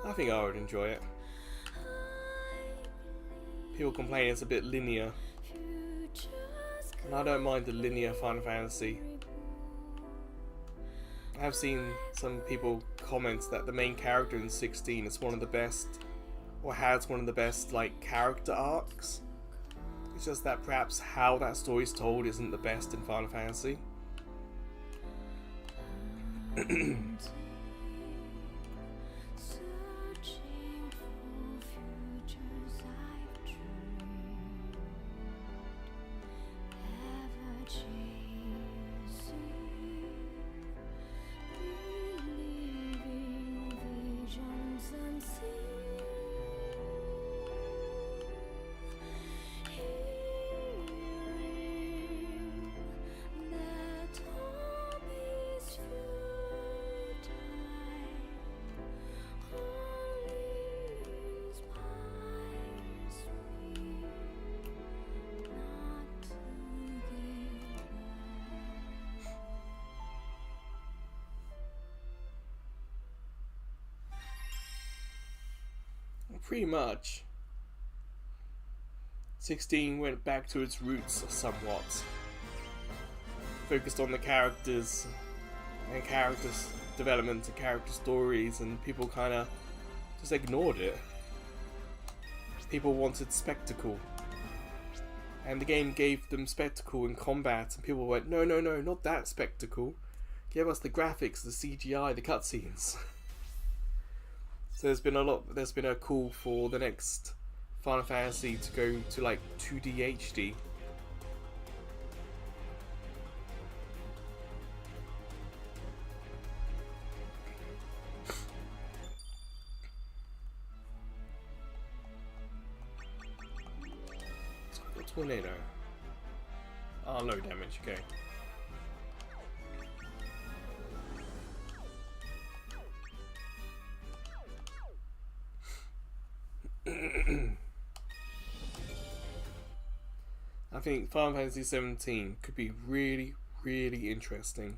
Speaker 1: I think I would enjoy it. People complain it's a bit linear, and I don't mind the linear Final Fantasy. I have seen some people comment that the main character in 16 is one of the best, or has one of the best like character arcs. It's just that perhaps how that story is told isn't the best in Final Fantasy. Pretty much. 16 went back to its roots somewhat. Focused on the characters and characters development and character stories, and people kind of just ignored it. People wanted spectacle, and the game gave them spectacle in combat, and people went, no, no, no, not that spectacle. Give us the graphics, the CGI, the cutscenes. So there's been a call for the next Final Fantasy to go to like 2D HD. Tornado. Oh, low damage, okay. I think Final Fantasy 17 could be really, really interesting.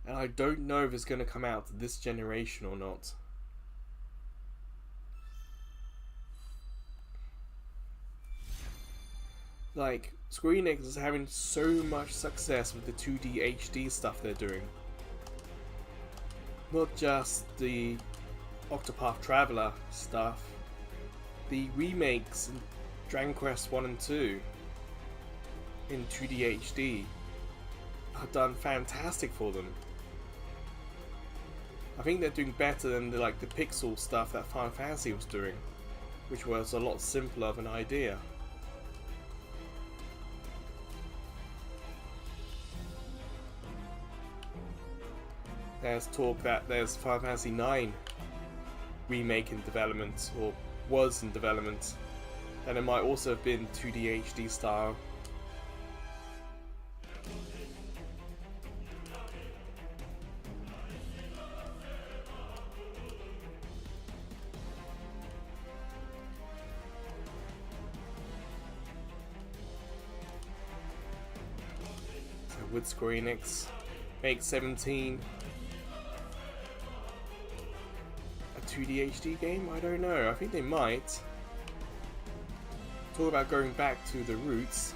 Speaker 1: And I don't know if it's going to come out this generation or not. Like, Square Enix is having so much success with the 2D HD stuff they're doing. Not just the Octopath Traveler stuff. The remakes in Dragon Quest 1 and 2 in 2D HD have done fantastic for them. I think they're doing better than the pixel stuff that Final Fantasy was doing, which was a lot simpler of an idea. There's talk that there's Final Fantasy 9 remake in development, or was in development, and it might also have been 2D HD style. So would Square Enix make 17 2D HD game? I don't know. I think they might. Talk about going back to the roots.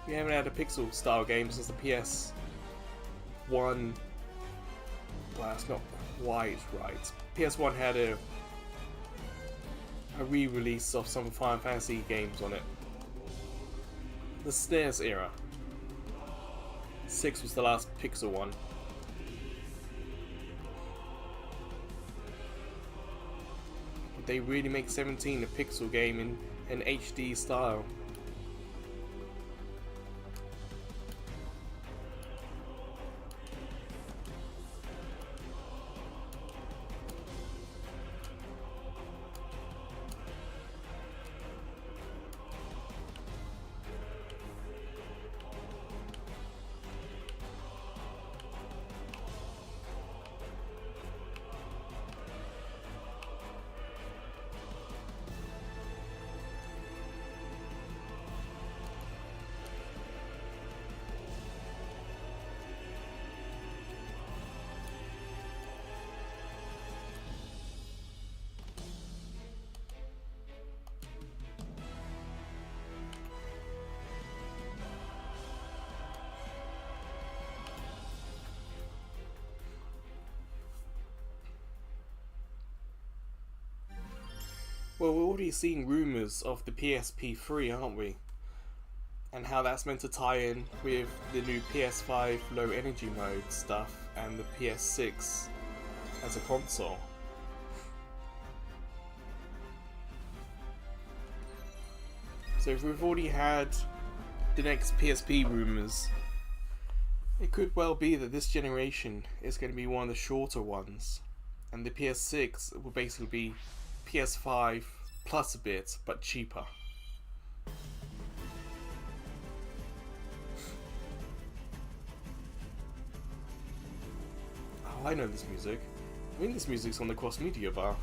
Speaker 1: We haven't had a pixel style game since the PS1. Well, that's not quite right. PS1 had a re-release of some Final Fantasy games on it. The SNES era. 6 was the last pixel one. They really make 17 a pixel game in an HD style. Well, we're already seeing rumours of the PSP3, aren't we? And how that's meant to tie in with the new PS5 low energy mode stuff and the PS6 as a console. So if we've already had the next PSP rumours, it could well be that this generation is going to be one of the shorter ones, and the PS6 will basically be PS5 plus a bit, but cheaper. Oh, I know this music. I think this music's on the cross media bar.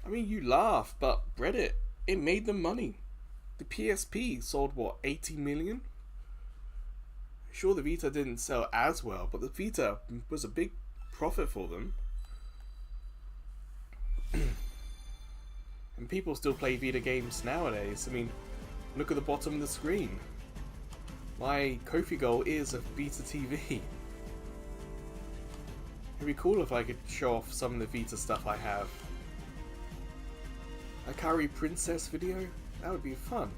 Speaker 1: I mean, you laugh, but Reddit, it made them money. The PSP sold what, 80 million? Sure, the Vita didn't sell as well, but the Vita was a big profit for them. And people still play Vita games nowadays. I mean, look at the bottom of the screen. My Kofi goal is a Vita TV. It'd be cool if I could show off some of the Vita stuff I have. A Akari Princess video? That would be fun.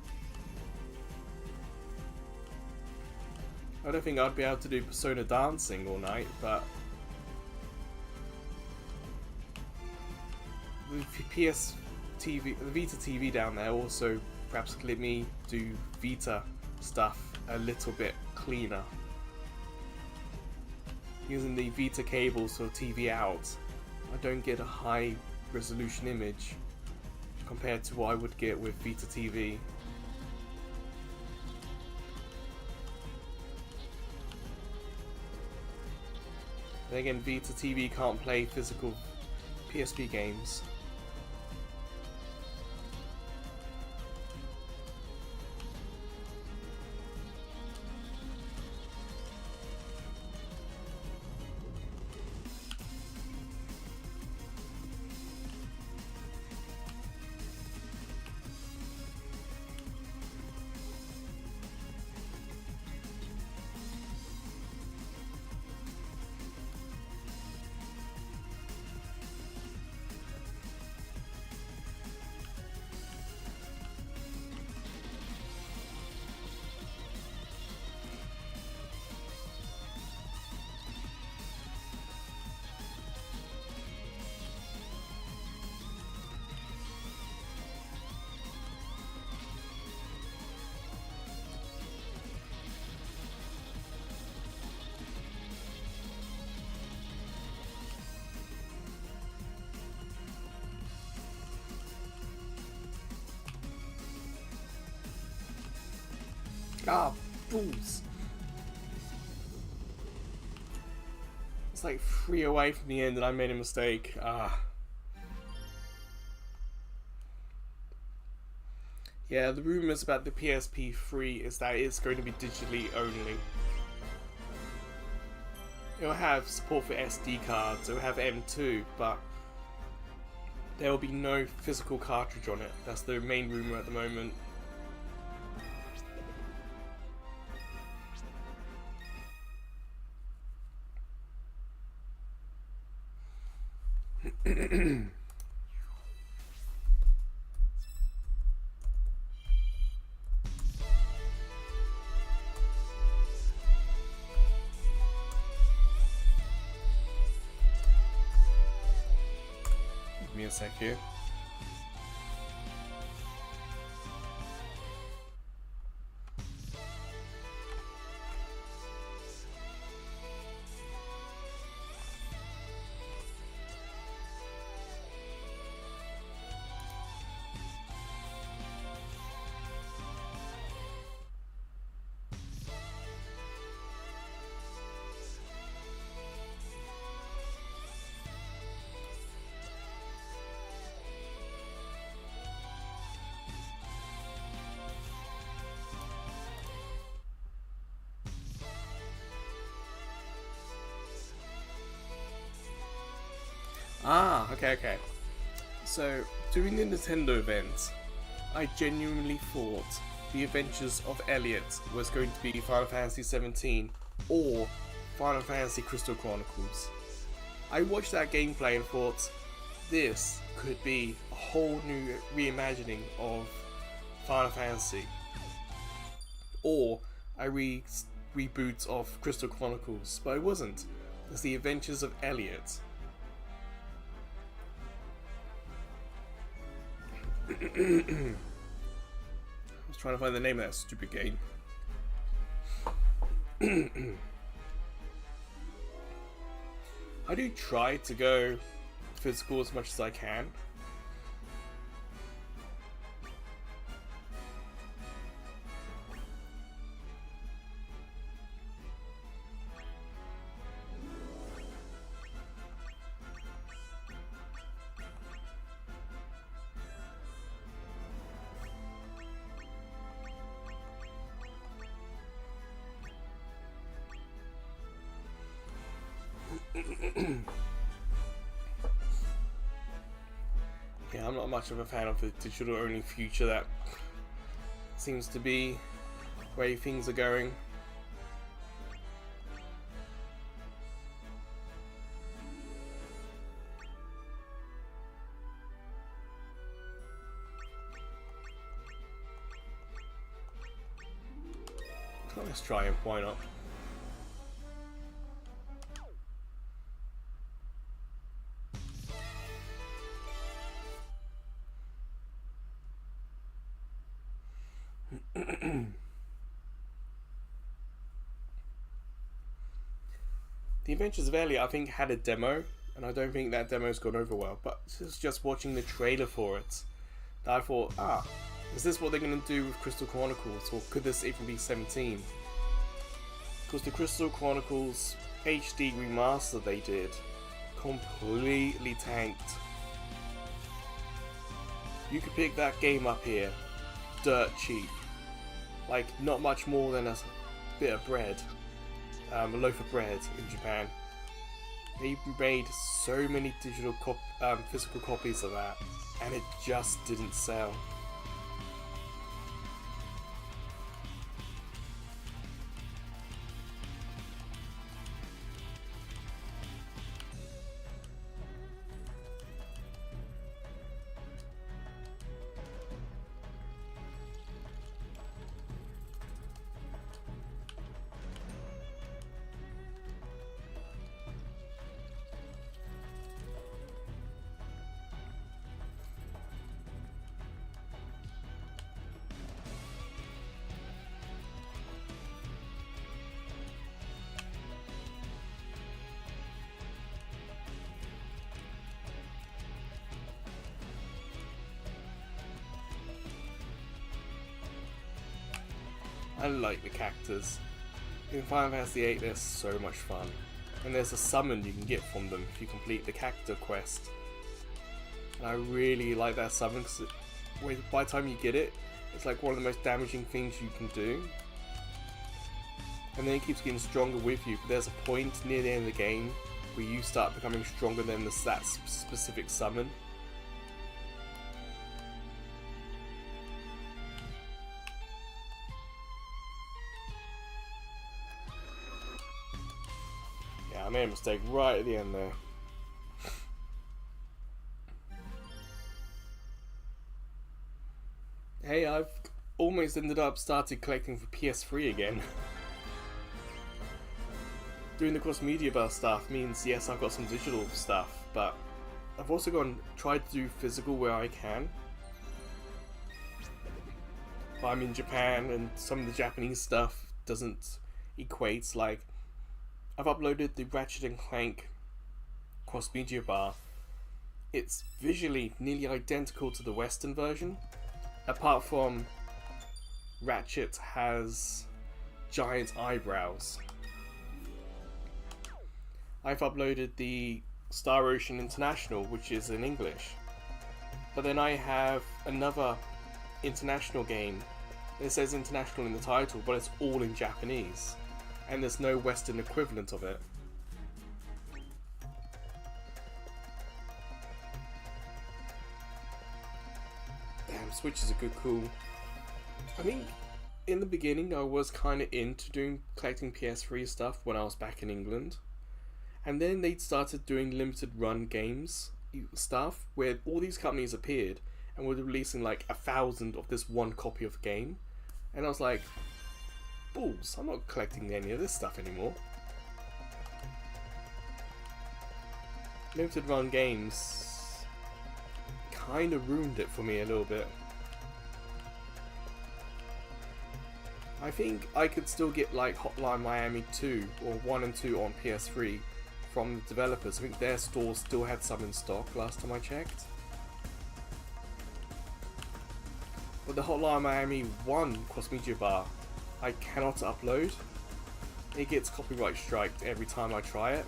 Speaker 1: I don't think I'd be able to do Persona dancing all night, but the the Vita TV down there also perhaps could let me do Vita stuff a little bit cleaner. Using the Vita cables for TV out, I don't get a high resolution image compared to what I would get with Vita TV. Then again, Vita TV can't play physical PSP games. Ah, balls. It's like 3 away from the end and I made a mistake. Ah. Yeah, the rumours about the PSP 3 is that it's going to be digitally only. It'll have support for SD cards, it'll have M2, but there will be no physical cartridge on it. That's the main rumour at the moment. Give me a sec here. Ah, okay. So, during the Nintendo event, I genuinely thought The Adventures of Elliot was going to be Final Fantasy 17 or Final Fantasy Crystal Chronicles. I watched that gameplay and thought, this could be a whole new reimagining of Final Fantasy. Or a reboot of Crystal Chronicles, but it wasn't. It's The Adventures of Elliot. I was trying to find the name of that stupid game. I do try to go physical as much as I can. Yeah, I'm not much of a fan of the digital only future that seems to be where things are going. Let's try him, why not? The Adventures of Elliot, I think, had a demo, and I don't think that demo's gone over well, but just watching the trailer for it, that I thought, is this what they're going to do with Crystal Chronicles, or could this even be 17? Because the Crystal Chronicles HD remaster they did completely tanked. You could pick that game up here dirt cheap, like not much more than a bit of bread, a loaf of bread in Japan. They made so many physical copies of that, and it just didn't sell. I like the cactus. In Final Fantasy VIII they're so much fun. And there's a summon you can get from them if you complete the cactus quest. And I really like that summon because by the time you get it, it's like one of the most damaging things you can do. And then it keeps getting stronger with you, but there's a point near the end of the game where you start becoming stronger than that specific summon. I made a mistake right at the end there. Hey, I've almost ended up started collecting for PS3 again. Doing the cross-media bar stuff means, yes, I've got some digital stuff, but I've also tried to do physical where I can. But I'm in Japan and some of the Japanese stuff doesn't equate, like I've uploaded the Ratchet and Clank cross-media bar. It's visually nearly identical to the Western version, apart from Ratchet has giant eyebrows. I've uploaded the Star Ocean International, which is in English, but then I have another international game that says international in the title, but it's all in Japanese. And there's no Western equivalent of it. Damn, Switch is a good cool. I mean, in the beginning I was kind of into collecting PS3 stuff when I was back in England. And then they started doing limited run games stuff where all these companies appeared and were releasing like 1,000 of this one copy of the game. And I was like, balls, I'm not collecting any of this stuff anymore. Limited run games kind of ruined it for me a little bit. I think I could still get like Hotline Miami 2 or 1 and 2 on PS3 from the developers. I think their store still had some in stock last time I checked. But the Hotline Miami 1 cross-media bar I cannot upload. It gets copyright striked every time I try it.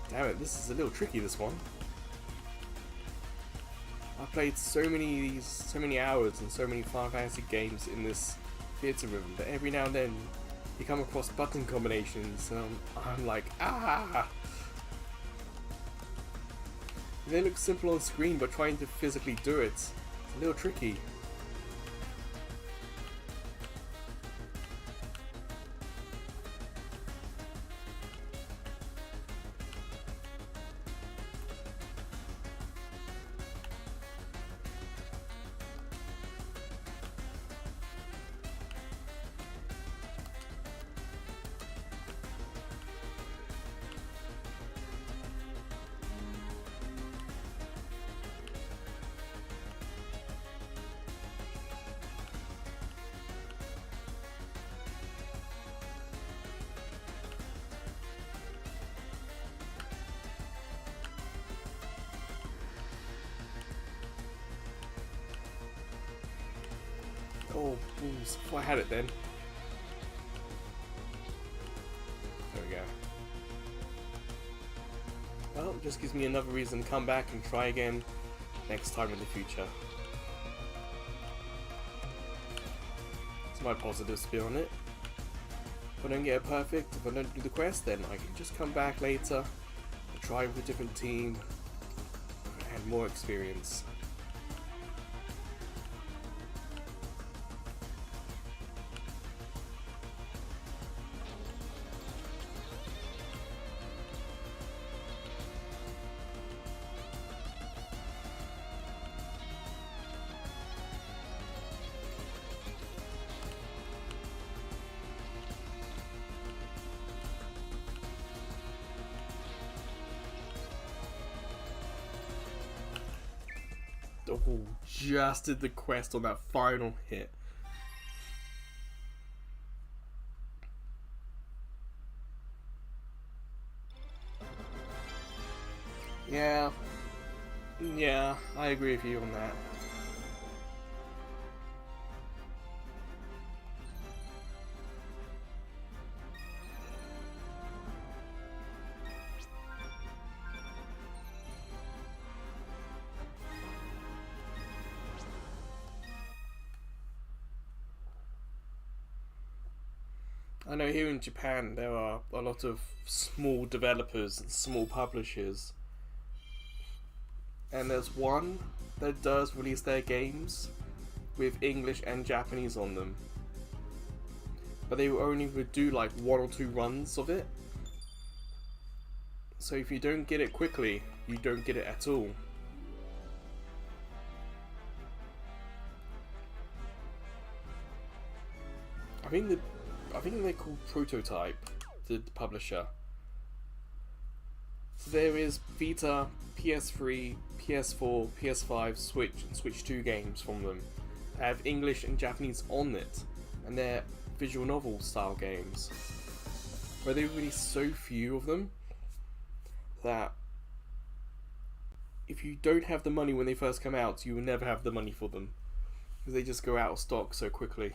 Speaker 1: Damn it, this is a little tricky, this one. I played so many hours and so many Final Fantasy games in this Theatrhythm, but every now and then you come across button combinations, and I'm like, ah! They look simple on screen, but trying to physically do it's a little tricky. Oh, balls. If I had it then. There we go. Well, it just gives me another reason to come back and try again next time in the future. That's my positive spin on it. If I don't get it perfect, if I don't do the quest, then I can just come back later and try with a different team and more experience. Oh, just did the quest on that final hit. Yeah, I agree with you on that. I know here in Japan there are a lot of small developers and small publishers, and there's one that does release their games with English and Japanese on them, but they will only do like 1 or 2 runs of it, so if you don't get it quickly, you don't get it at all. I think they're called Prototype, the publisher. So there is Vita, PS3, PS4, PS5, Switch, and Switch 2 games from them. They have English and Japanese on it, and they're visual novel style games. But they release so few of them that if you don't have the money when they first come out, you will never have the money for them, because they just go out of stock so quickly.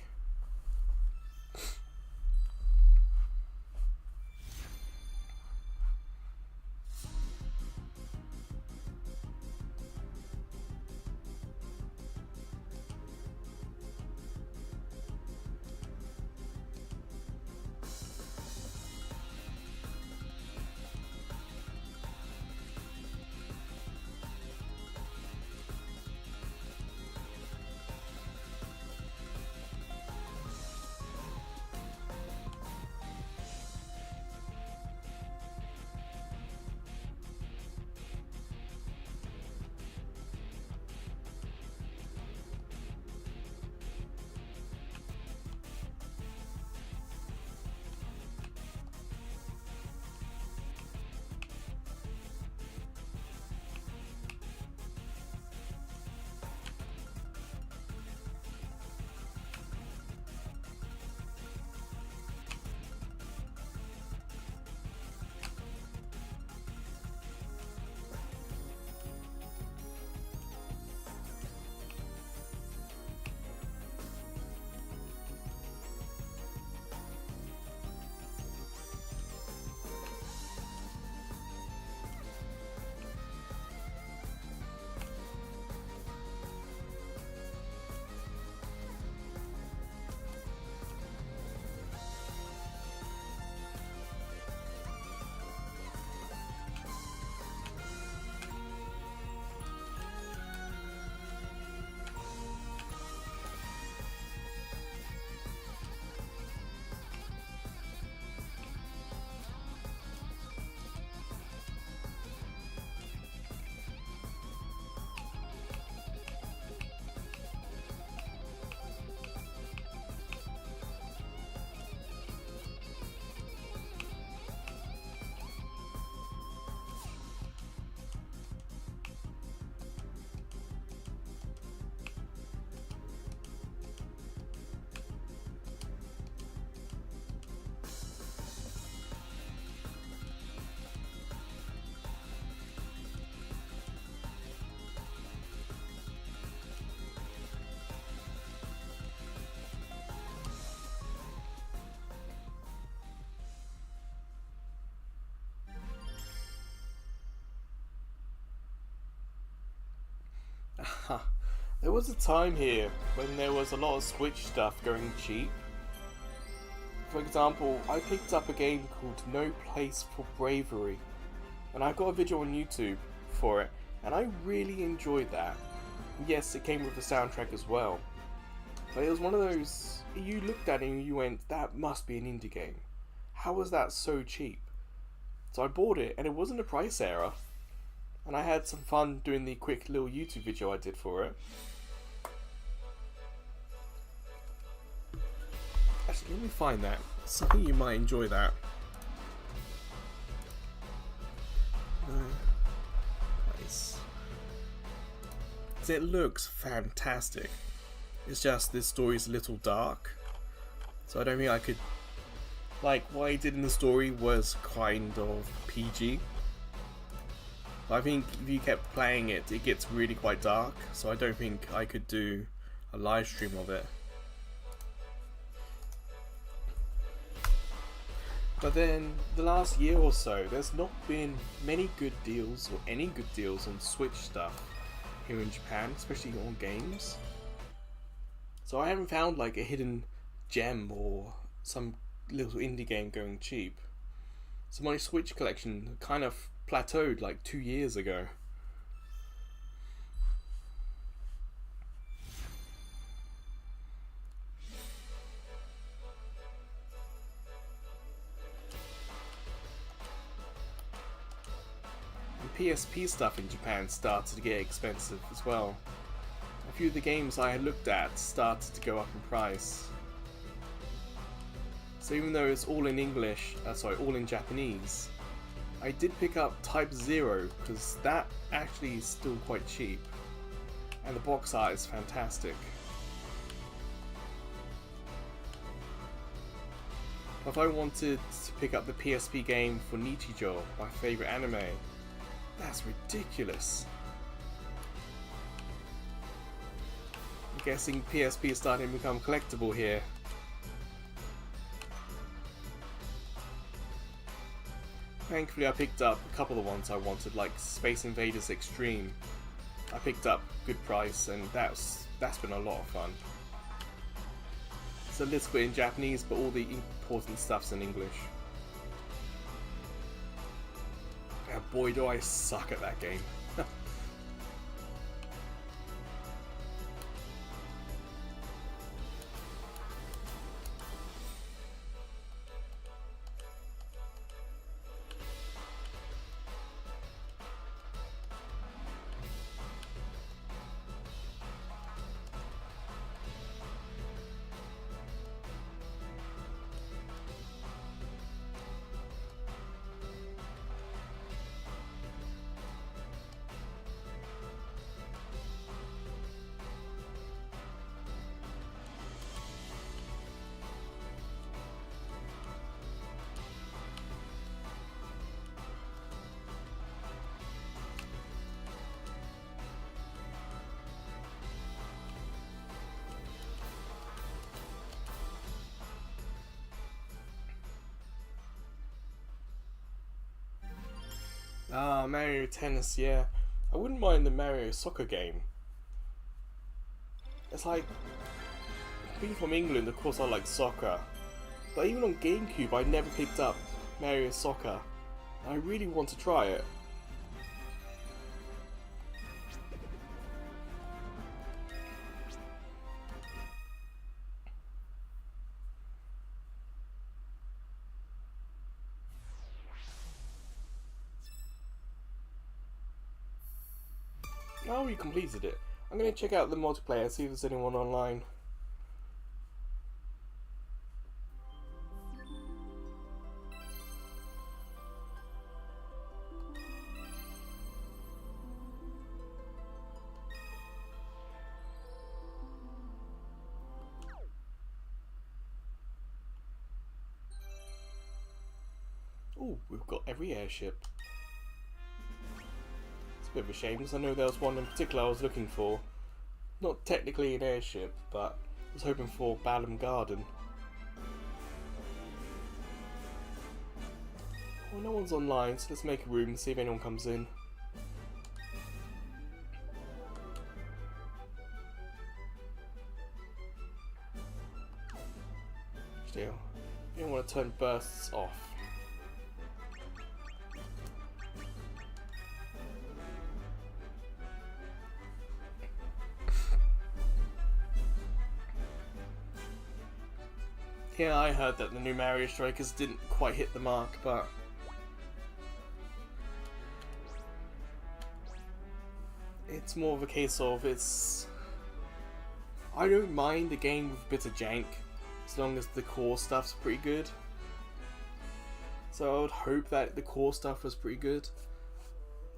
Speaker 1: There was a time here when there was a lot of Switch stuff going cheap. For example, I picked up a game called No Place for Bravery, and I got a video on YouTube for it, and I really enjoyed that. Yes, it came with a soundtrack as well, but it was one of those, you looked at it and you went, that must be an indie game. How was that so cheap? So I bought it, and it wasn't a price error, and I had some fun doing the quick little YouTube video I did for it. Actually, let me find that. Something you might enjoy that. Nice. It looks fantastic. It's just this story's a little dark, so I don't think I could. Like, what I did in the story was kind of PG. I think if you kept playing it, it gets really quite dark, so I don't think I could do a live stream of it. But then, the last year or so, there's not been many good deals, or any good deals on Switch stuff here in Japan, especially on games. So I haven't found like a hidden gem or some little indie game going cheap. So my Switch collection kind of plateaued like 2 years ago. PSP stuff in Japan started to get expensive as well. A few of the games I had looked at started to go up in price. So even though it's all in English, all in Japanese, I did pick up Type 0 because that actually is still quite cheap. And the box art is fantastic. But if I wanted to pick up the PSP game for Nichijou, my favourite anime, that's ridiculous. I'm guessing PSP is starting to become collectible here. Thankfully I picked up a couple of the ones I wanted, like Space Invaders Extreme. I picked up good price, and that's been a lot of fun. It's a little bit in Japanese, but all the important stuff's in English. And boy do I suck at that game. Ah, Mario Tennis, yeah. I wouldn't mind the Mario Soccer game. It's like, being from England, of course I like soccer. But even on GameCube, I never picked up Mario Soccer. I really want to try it. Oh, you completed it. I'm going to check out the multiplayer and see if there's anyone online. Oh, we've got every airship. It's a bit of a shame because I know there was one in particular I was looking for. Not technically an airship, but I was hoping for Balam Garden. Well, no one's online, so let's make a room and see if anyone comes in. You don't want to turn bursts off. Yeah, I heard that the new Mario Strikers didn't quite hit the mark, but it's more of a case of I don't mind a game with a bit of jank, as long as the core stuff's pretty good. So I would hope that the core stuff was pretty good.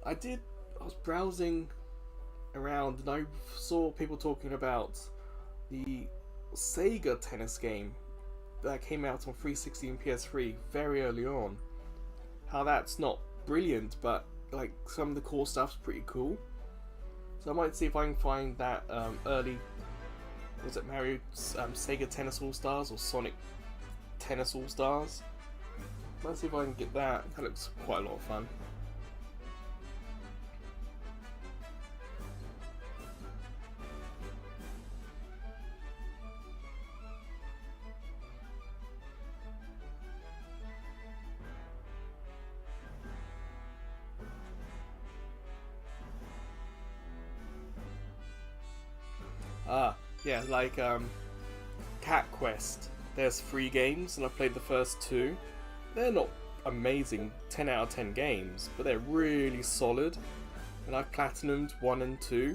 Speaker 1: I was browsing around and I saw people talking about the Sega tennis game that came out on 360 and PS3 very early on. How that's not brilliant, but like some of the core stuff's pretty cool. So I might see if I can find that early, was it Mario Sega Tennis All Stars or Sonic Tennis All Stars? Let's see if I can get that. That looks quite a lot of fun. Yeah, like Cat Quest. There's 3 games, and I've played the first 2. They're not amazing 10 out of 10 games, but they're really solid. And I've platinumed 1 and 2.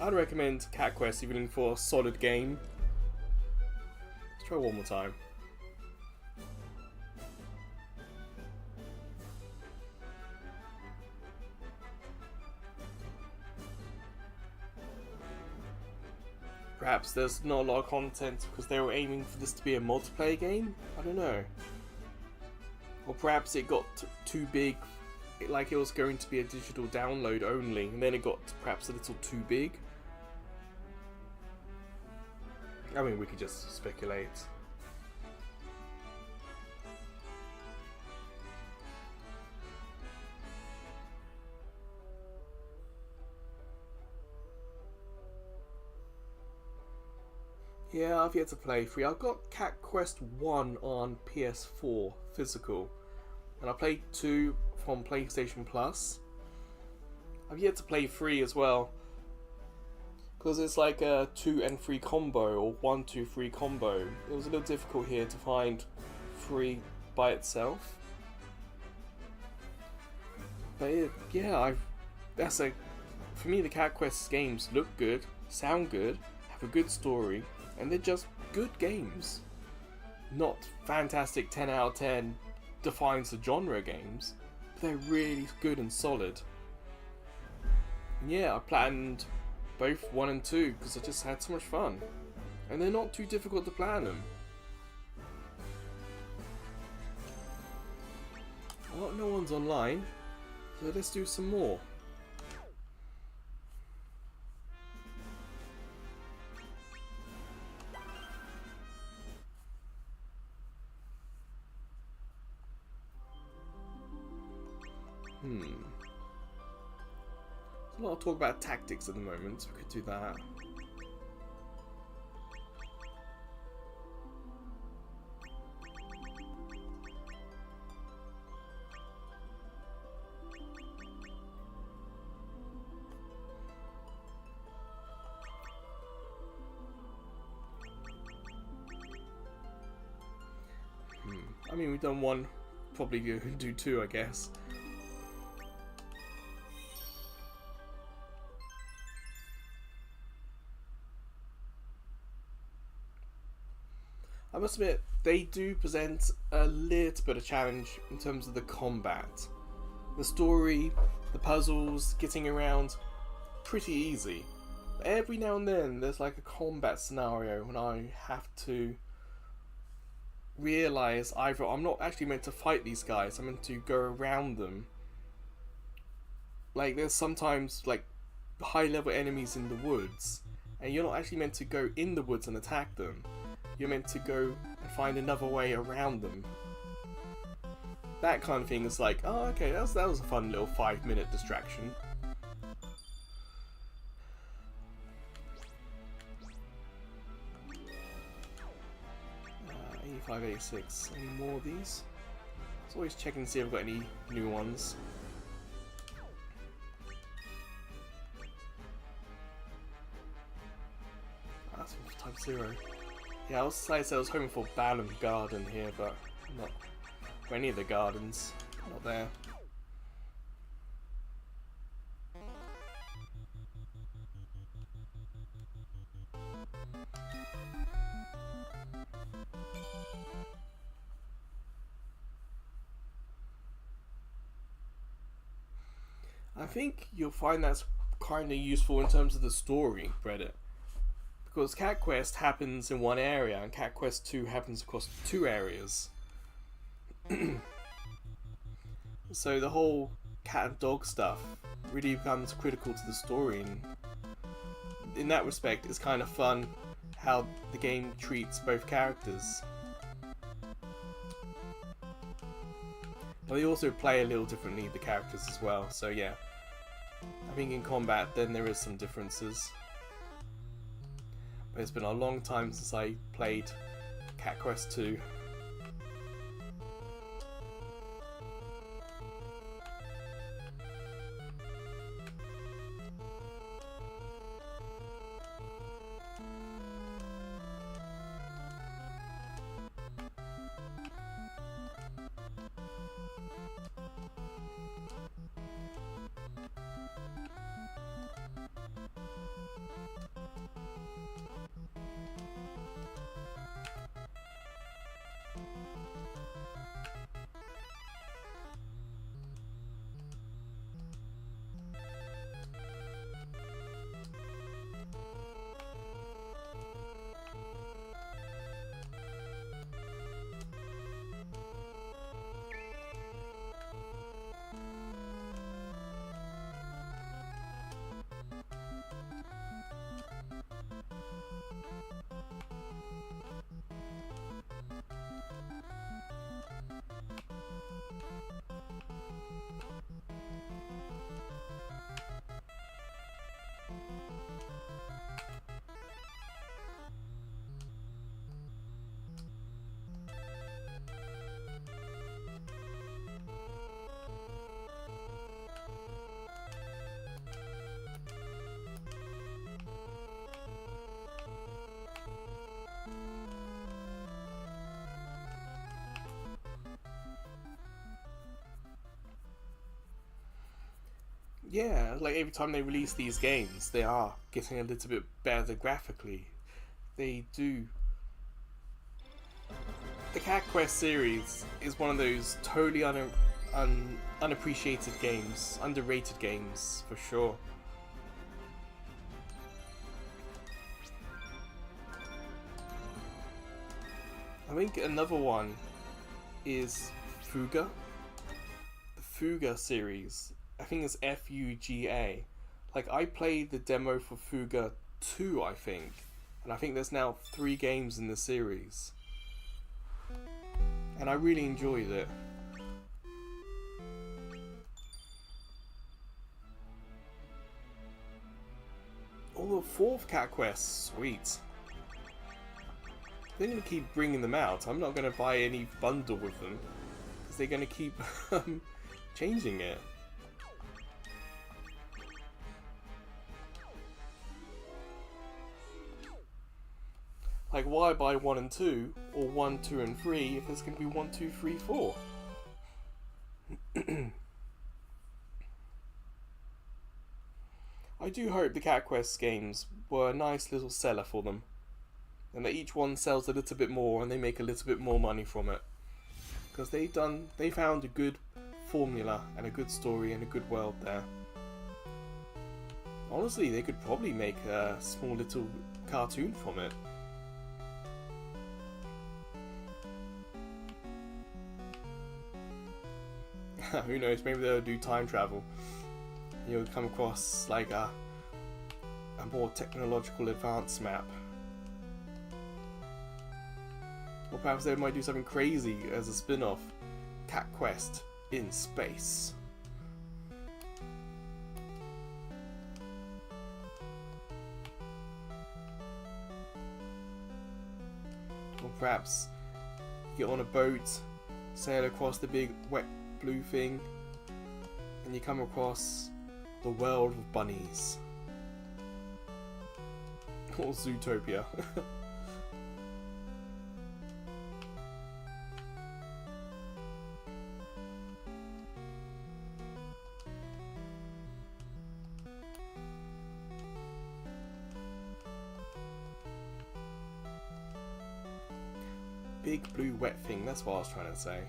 Speaker 1: I'd recommend Cat Quest if you're looking for a solid game. Let's try one more time. Perhaps there's not a lot of content because they were aiming for this to be a multiplayer game? I don't know. Or perhaps it got too big, like it was going to be a digital download only, and then it got perhaps a little too big. I mean, we could just speculate. Yeah, I've yet to play 3. I've got Cat Quest 1 on PS4 physical, and I played 2 from PlayStation Plus. I've yet to play 3 as well, because it's like a 2 and 3 combo, or 1, 2, 3 combo. It was a little difficult here to find 3 by itself. But yeah, for me the Cat Quest games look good, sound good, have a good story, and they're just good games. Not fantastic 10 out of 10 defines the genre games, but they're really good and solid. And yeah, I planned both 1 and 2 because I just had so much fun. And they're not too difficult to plan them. Well, no one's online, so let's do some more. There's a lot of talk about tactics at the moment, so we could do that. I mean, we've done 1, probably do 2, I guess. I must admit, they do present a little bit of challenge in terms of the combat. The story, the puzzles, getting around, pretty easy. Every now and then there's like a combat scenario when I have to realise either I'm not actually meant to fight these guys, I'm meant to go around them. Like there's sometimes like high level enemies in the woods, and you're not actually meant to go in the woods and attack them. You're meant to go and find another way around them. That kind of thing is like, oh okay, that was a fun little 5-minute distraction. 8586. Any more of these? Let's always check and see if I've got any new ones. That's one for Type 0. Yeah, I was hoping for Balam Garden here, but not for any of the gardens. Not there. I think you'll find that's kind of useful in terms of the story, Reddit. Because Cat Quest happens in one area, and Cat Quest 2 happens across 2 areas. So the whole cat and dog stuff really becomes critical to the story, and in that respect it's kind of fun how the game treats both characters. Well, they also play a little differently, the characters as well, so yeah. I think in combat then there is some differences. But it's been a long time since I played Cat Quest 2. Yeah, like every time they release these games, they are getting a little bit better graphically. They do. The Cat Quest series is one of those totally unappreciated games, underrated games, for sure. I think another one is Fuga. The Fuga series. I think it's Fuga. Like, I played the demo for Fuga 2, I think. And I think there's now 3 games in the series. And I really enjoyed it. Oh, the 4th Cat Quest. Sweet. They're going to keep bringing them out. I'm not going to buy any bundle with them. Because they're going to keep changing it. Like, why buy 1 and 2, or 1, 2 and 3 if there's going to be 1, 2, 3, 4? I do hope the Cat Quest games were a nice little seller for them. And that each one sells a little bit more and they make a little bit more money from it. Because they found a good formula and a good story and a good world there. Honestly, they could probably make a small little cartoon from it. Who knows, maybe they'll do time travel. You'll come across like a more technological advanced map. Or perhaps they might do something crazy as a spin-off. Cat Quest in space. Or perhaps get on a boat, sail across the big wet blue thing, and you come across the world of bunnies. Or Zootopia. Big blue wet thing, that's what I was trying to say.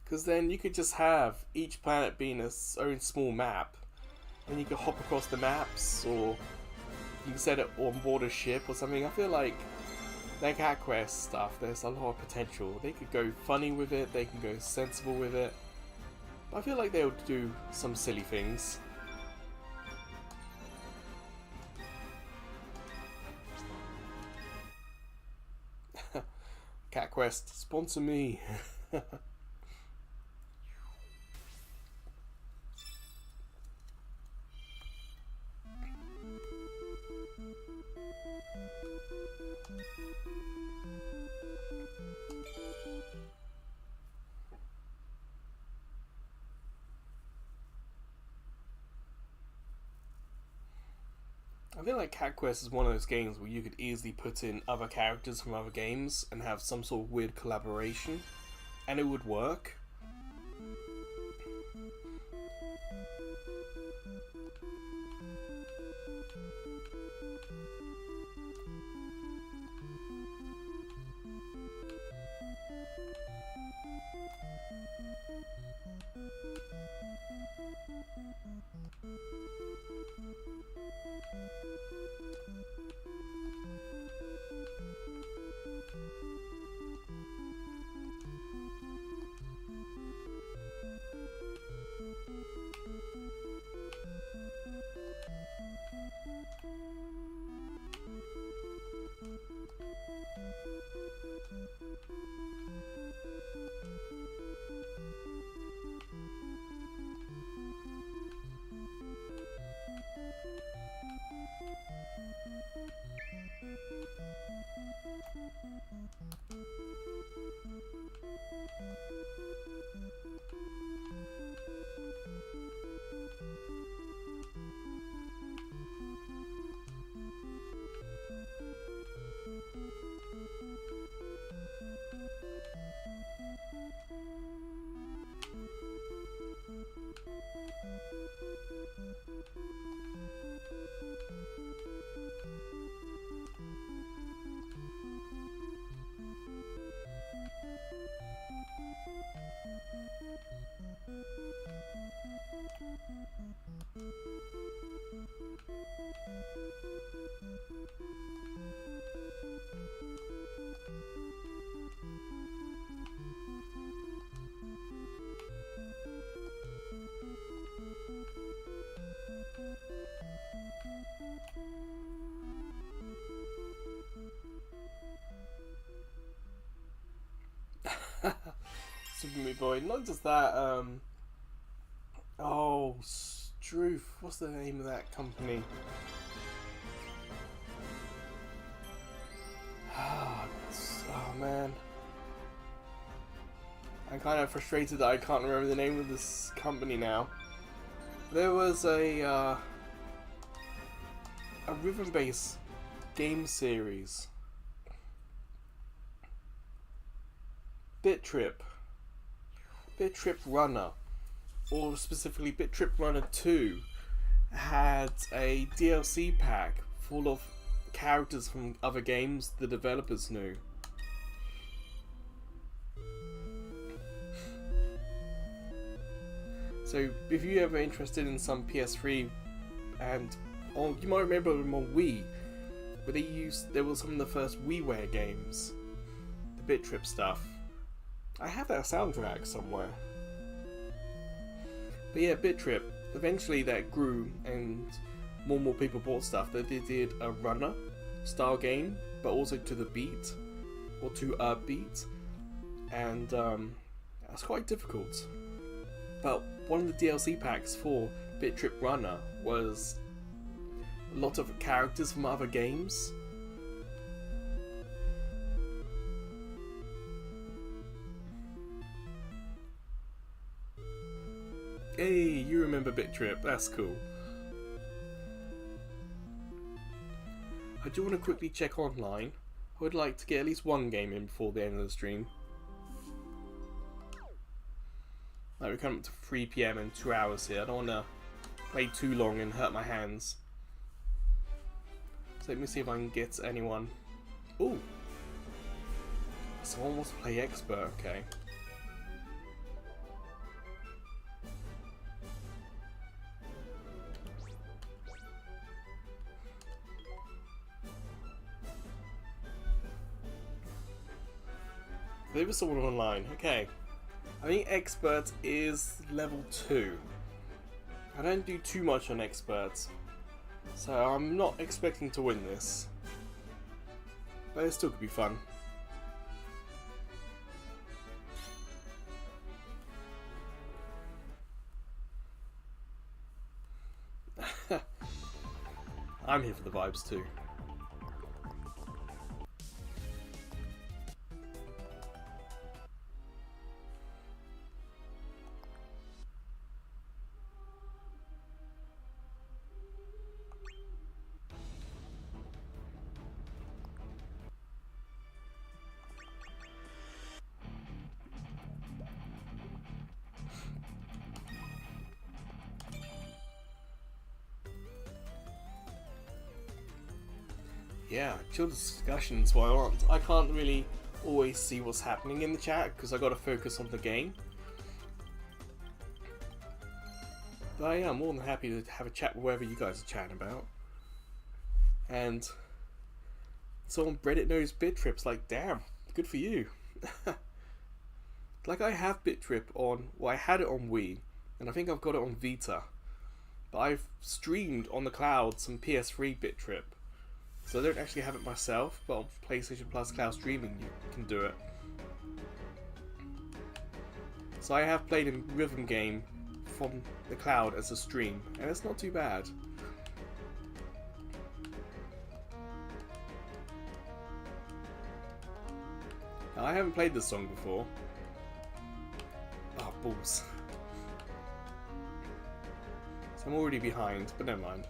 Speaker 1: Because then you could just have each planet being its own small map, and you could hop across the maps, or you can set it on board a ship or something. I feel like Cat Quest stuff, there's a lot of potential. They could go funny with it, they can go sensible with it. But I feel like they'll do some silly things. Cat Quest, sponsor me. I feel like Cat Quest is one of those games where you could easily put in other characters from other games and have some sort of weird collaboration, and it would work. Super Meat Boy. Not just that, oh, Struth. What's the name of that company? Oh man. I'm kind of frustrated that I can't remember the name of this company now. There was a rhythm-based game series. Bit Trip Runner, or specifically Bit Trip Runner 2, had a DLC pack full of characters from other games the developers knew. So if you're ever interested in some PS3, and you might remember them on Wii, but there were some of the first WiiWare games, the Bit Trip stuff. I have that soundtrack somewhere. But yeah, Bit Trip, eventually that grew and more and more people bought stuff. They did a runner style game, but also to the beat, or to a beat, and that's quite difficult. But one of the DLC packs for Bit Trip Runner was a lot of characters from other games. Hey, you remember Bit Trip, that's cool. I do want to quickly check online. I would like to get at least one game in before the end of the stream. Like, we're coming up to 3 PM in 2 hours here. I don't want to play too long and hurt my hands. So let me see if I can get anyone. Ooh! Someone wants to play expert, okay. There was someone online, okay. I think expert is level 2. I don't do too much on expert, so I'm not expecting to win this. But it still could be fun. I'm here for the vibes too. Yeah, chill discussions, why not? I can't really always see what's happening in the chat because I got to focus on the game. But yeah, I'm more than happy to have a chat with whatever you guys are chatting about. And someone Reddit knows Bit Trip's like, damn, good for you. Like, I have Bit Trip on, well, I had it on Wii, and I think I've got it on Vita. But I've streamed on the cloud some PS3 Bit Trip. So I don't actually have it myself, but on PlayStation Plus Cloud Streaming you can do it. So I have played a rhythm game from the cloud as a stream, and it's not too bad. Now, I haven't played this song before. Oh, balls. So I'm already behind, but never mind.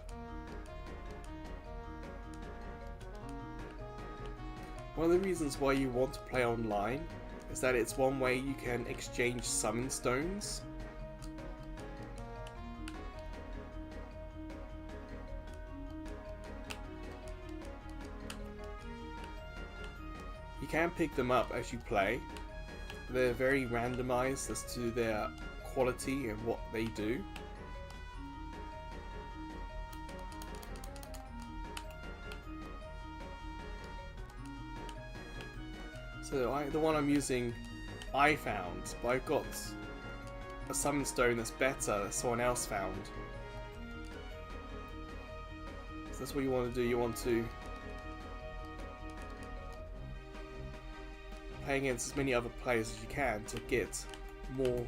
Speaker 1: One of the reasons why you want to play online is that it's one way you can exchange summon stones. You can pick them up as you play, but they're very randomized as to their quality and what they do. So the one I'm using, I found, but I've got a summon stone that's better that someone else found. So that's what you want to do. You want to play against as many other players as you can to get more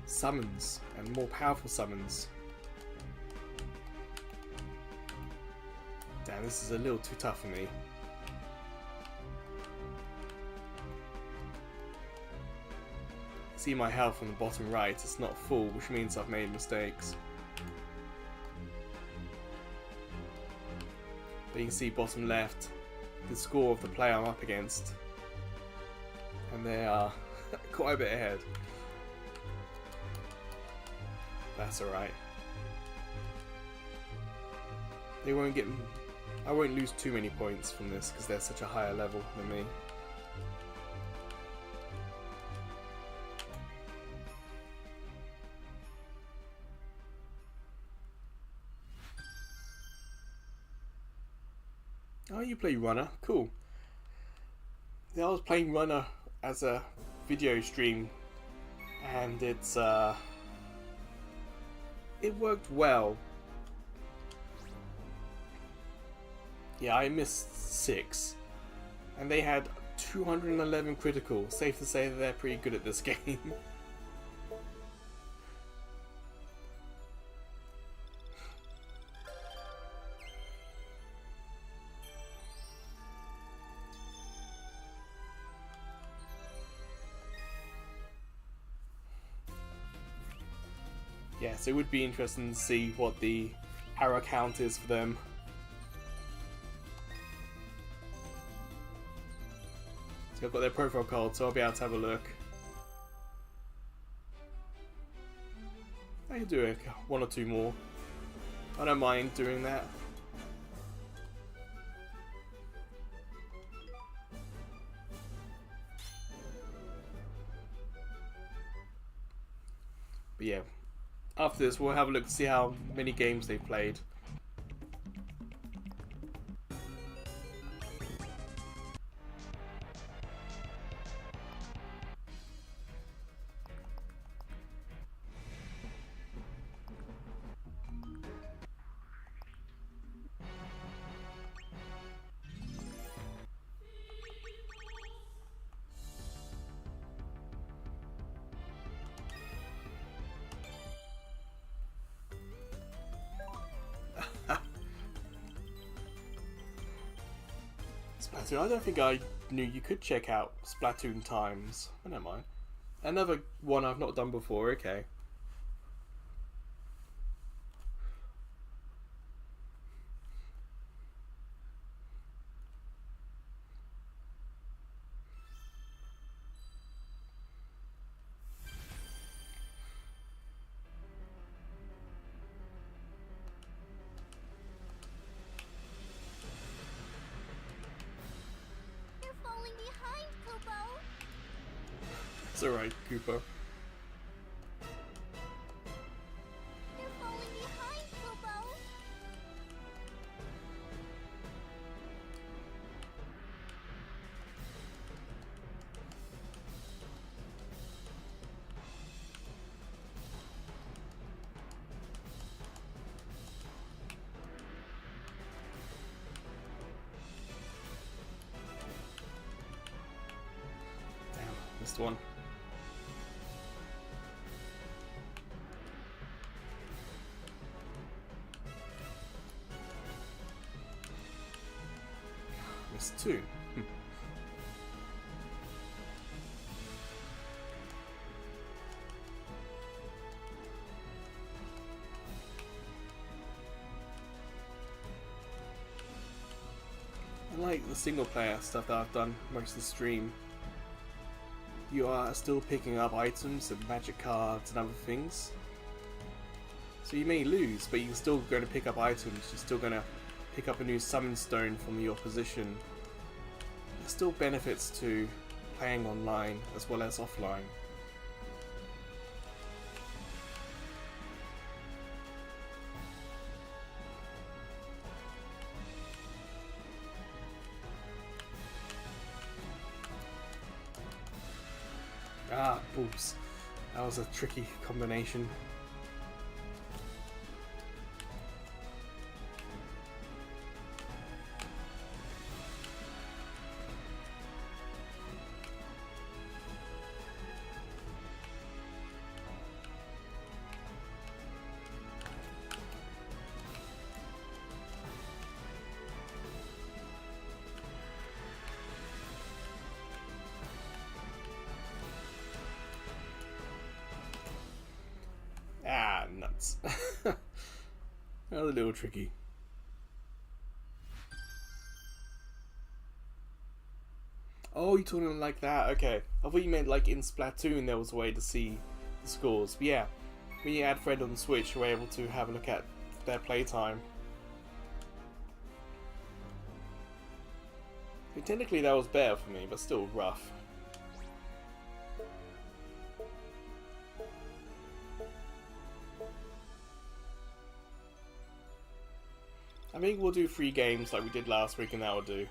Speaker 1: summons and more powerful summons. Damn, this is a little too tough for me. See my health on the bottom right, it's not full, which means I've made mistakes. But you can see bottom left, the score of the player I'm up against. And they are quite a bit ahead. That's alright. They won't get... I won't lose too many points from this because they're such a higher level than me. Oh, you play Runner? Cool. Yeah, I was playing Runner as a video stream, and it worked well. Yeah, I missed 6, and they had 211 critical. Safe to say that they're pretty good at this game. Yes, it would be interesting to see what the arrow count is for them. So I've got their profile card, so I'll be able to have a look. I can do 1 or 2 more. I don't mind doing that. But yeah, after this we'll have a look to see how many games they've played. Splatoon, I don't think I knew you could check out Splatoon times. I don't mind. Another one I've not done before, okay. It's alright, Cooper.
Speaker 2: You're falling behind, Kubo.
Speaker 1: Damn, missed one. Missed 2. I like the single player stuff that I've done most of the stream. You are still picking up items and magic cards and other things. So you may lose, but you're still going to pick up items. You're still going to pick up a new summon stone from your position. There's still benefits to playing online as well as offline. Ah, oops. That was a tricky combination. Ah, nuts. That was a little tricky. Oh, you're talking like that? Okay. I thought you meant like in Splatoon there was a way to see the scores. But yeah, when you add friend on the Switch, you're able to have a look at their playtime. But technically that was better for me, but still rough. I think we'll do 3 games like we did last week, and that'll do.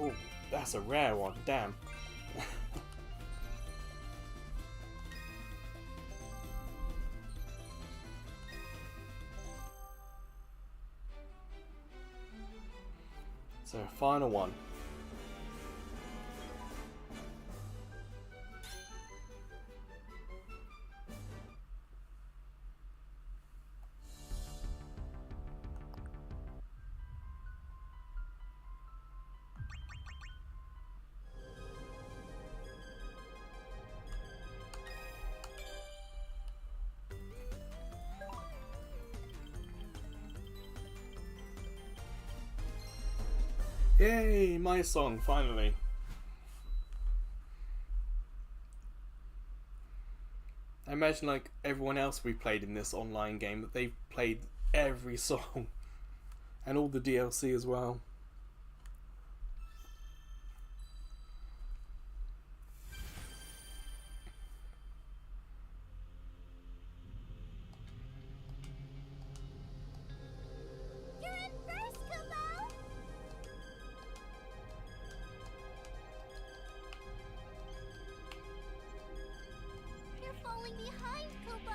Speaker 1: Oh, that's a rare one, damn. So, final one. Yay, my song, finally. I imagine like everyone else we played in this online game that they've played every song and all the DLC as well.
Speaker 2: You're in first, Kubo! You're falling behind, Kubo!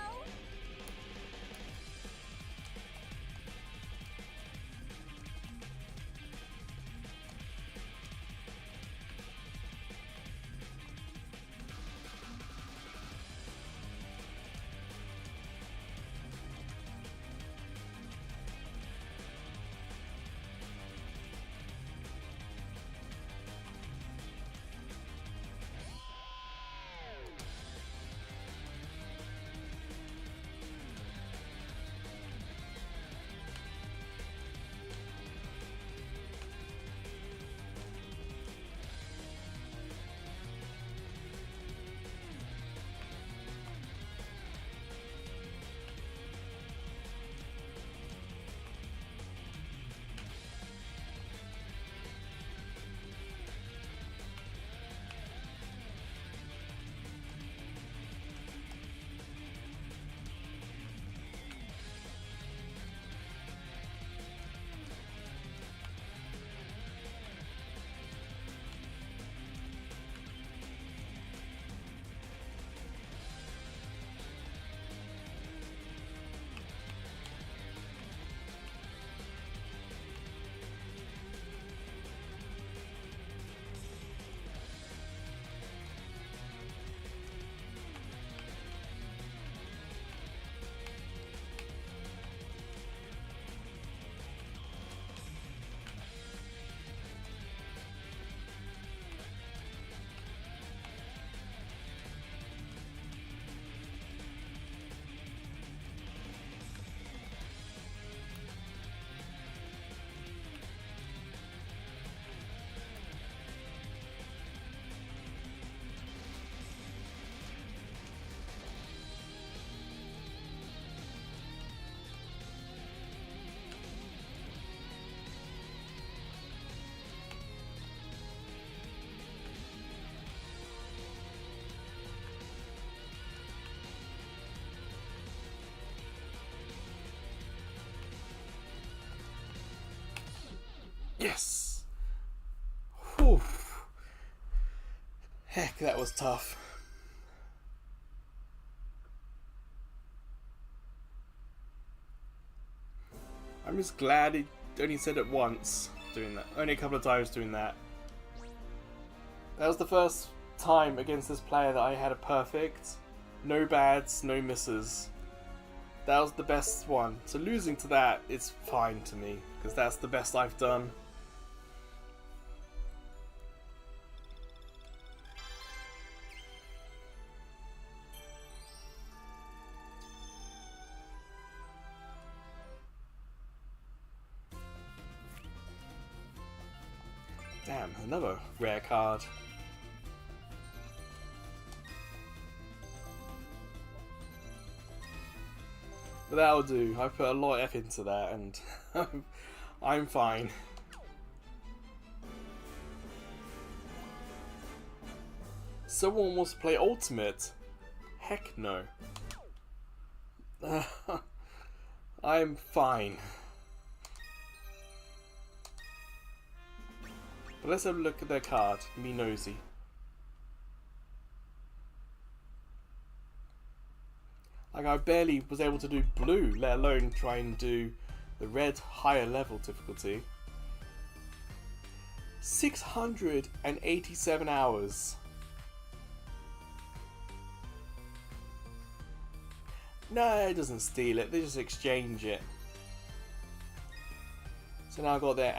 Speaker 1: Yes! Whew. Heck, that was tough. I'm just glad he only said it once doing that. Only a couple of times doing that. That was the first time against this player that I had a perfect. No bads, no misses. That was the best one. So losing to that is fine to me, because that's the best I've done. Damn, another rare card. But that'll do. I put a lot of effort into that and I'm fine. Someone wants to play Ultimate? Heck no. I'm fine. But let's have a look at their card and be nosy. Like, I barely was able to do blue, let alone try and do the red higher level difficulty. 687 hours. No, it doesn't steal it, they just exchange it. So now I've got their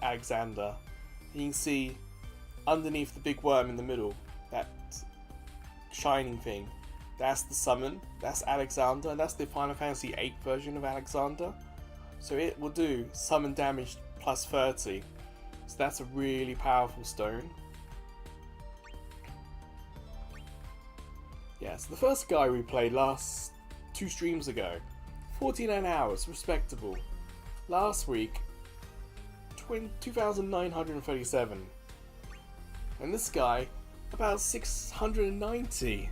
Speaker 1: Alexander. You can see underneath the big worm in the middle, that shining thing, that's the summon, that's Alexander, and that's the Final Fantasy VIII version of Alexander. So it will do summon damage plus 30. So that's a really powerful stone. Yeah, so the first guy we played last 2 streams ago, 49 hours, respectable. Last week, 2,937. And this guy, about 690.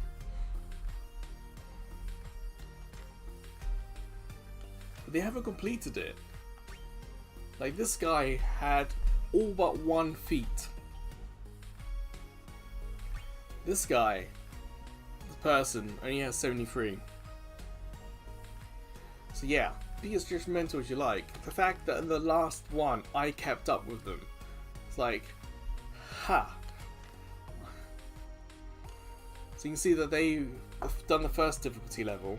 Speaker 1: But they haven't completed it. Like, this guy had all but 1 feat. This guy, this person, only has 73. So yeah, be as judgmental as you like. The fact that in the last one I kept up with them, it's like, ha. So you can see that they have done the first difficulty level,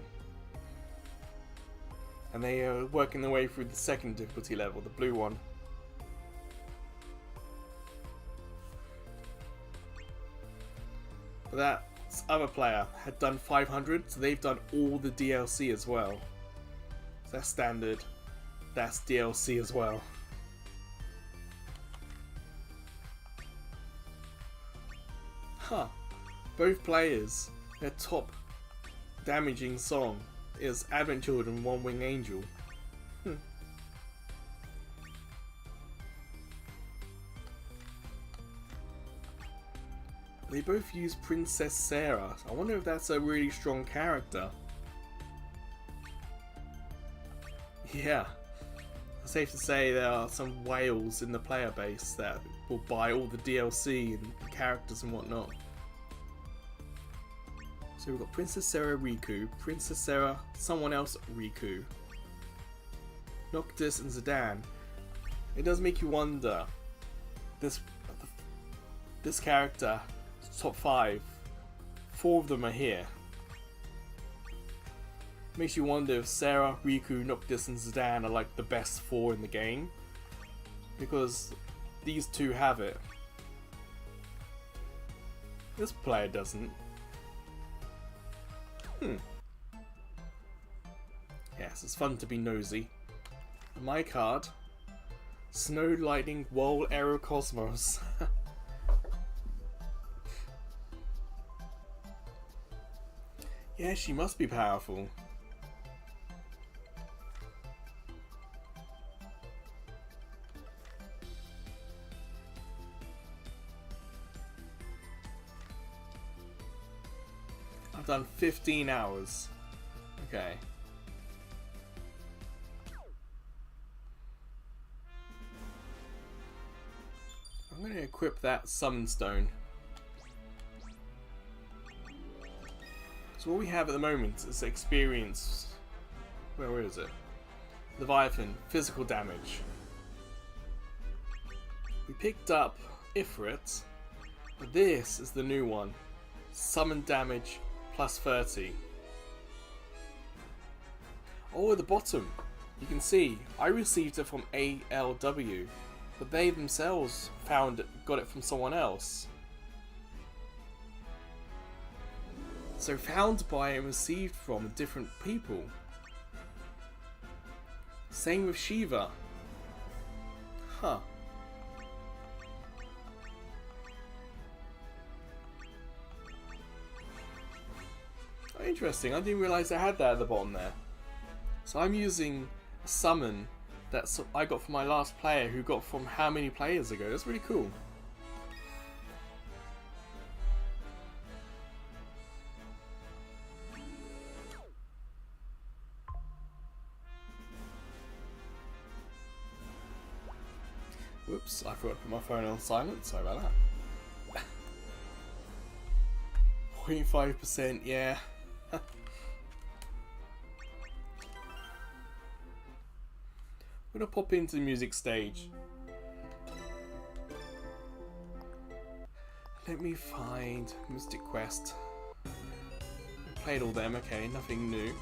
Speaker 1: and they are working their way through the second difficulty level, the blue one. But that other player had done 500, so they've done all the DLC as well. So that's standard, that's DLC as well. Huh. Both players, their top damaging song is Advent Children One Wing Angel. They both use Princess Sarah. I wonder if that's a really strong character. Yeah. Safe to say there are some whales in the player base that will buy all the DLC and characters and whatnot. So we've got Princess Sarah Riku, Princess Sarah someone else Riku, Noctis and Zidane. It does make you wonder, this character, top 5, 4 of them are here. Makes you wonder if Sarah, Riku, Noctis and Zidane are like the best 4 in the game, because these 2 have it. This player doesn't. Yes, it's fun to be nosy. My card, Snow Lightning Wall Aero Cosmos. Yeah, she must be powerful. I've done 15 hours. Okay. I'm going to equip that summon stone. So what we have at the moment is experience. Where is it? Leviathan, physical damage. We picked up Ifrit, but this is the new one. Summon damage plus 30. Oh, at the bottom, you can see I received it from ALW, but they themselves got it from someone else. So found by and received from different people. Same with Shiva. Huh. Oh, interesting, I didn't realise I had that at the bottom there. So I'm using a summon that I got from my last player who got from how many players ago. That's really cool. Oops, I forgot to put my phone on silent. Sorry about that. 0.5%, yeah. I'm gonna pop into the music stage. Let me find Mystic Quest. Played all them, okay, nothing new.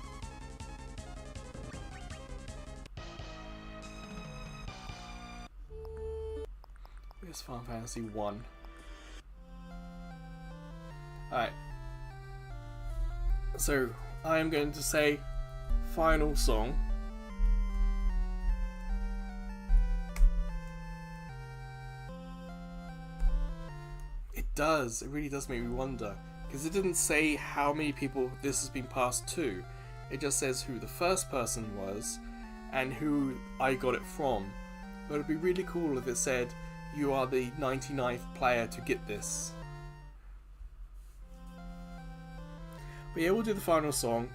Speaker 1: Where's Final Fantasy 1? Alright. So, I am going to say final song. It really does make me wonder, because it didn't say how many people this has been passed to. It just says who the first person was and who I got it from. But it'd be really cool if it said you are the 99th player to get this. But yeah, we'll do the final song.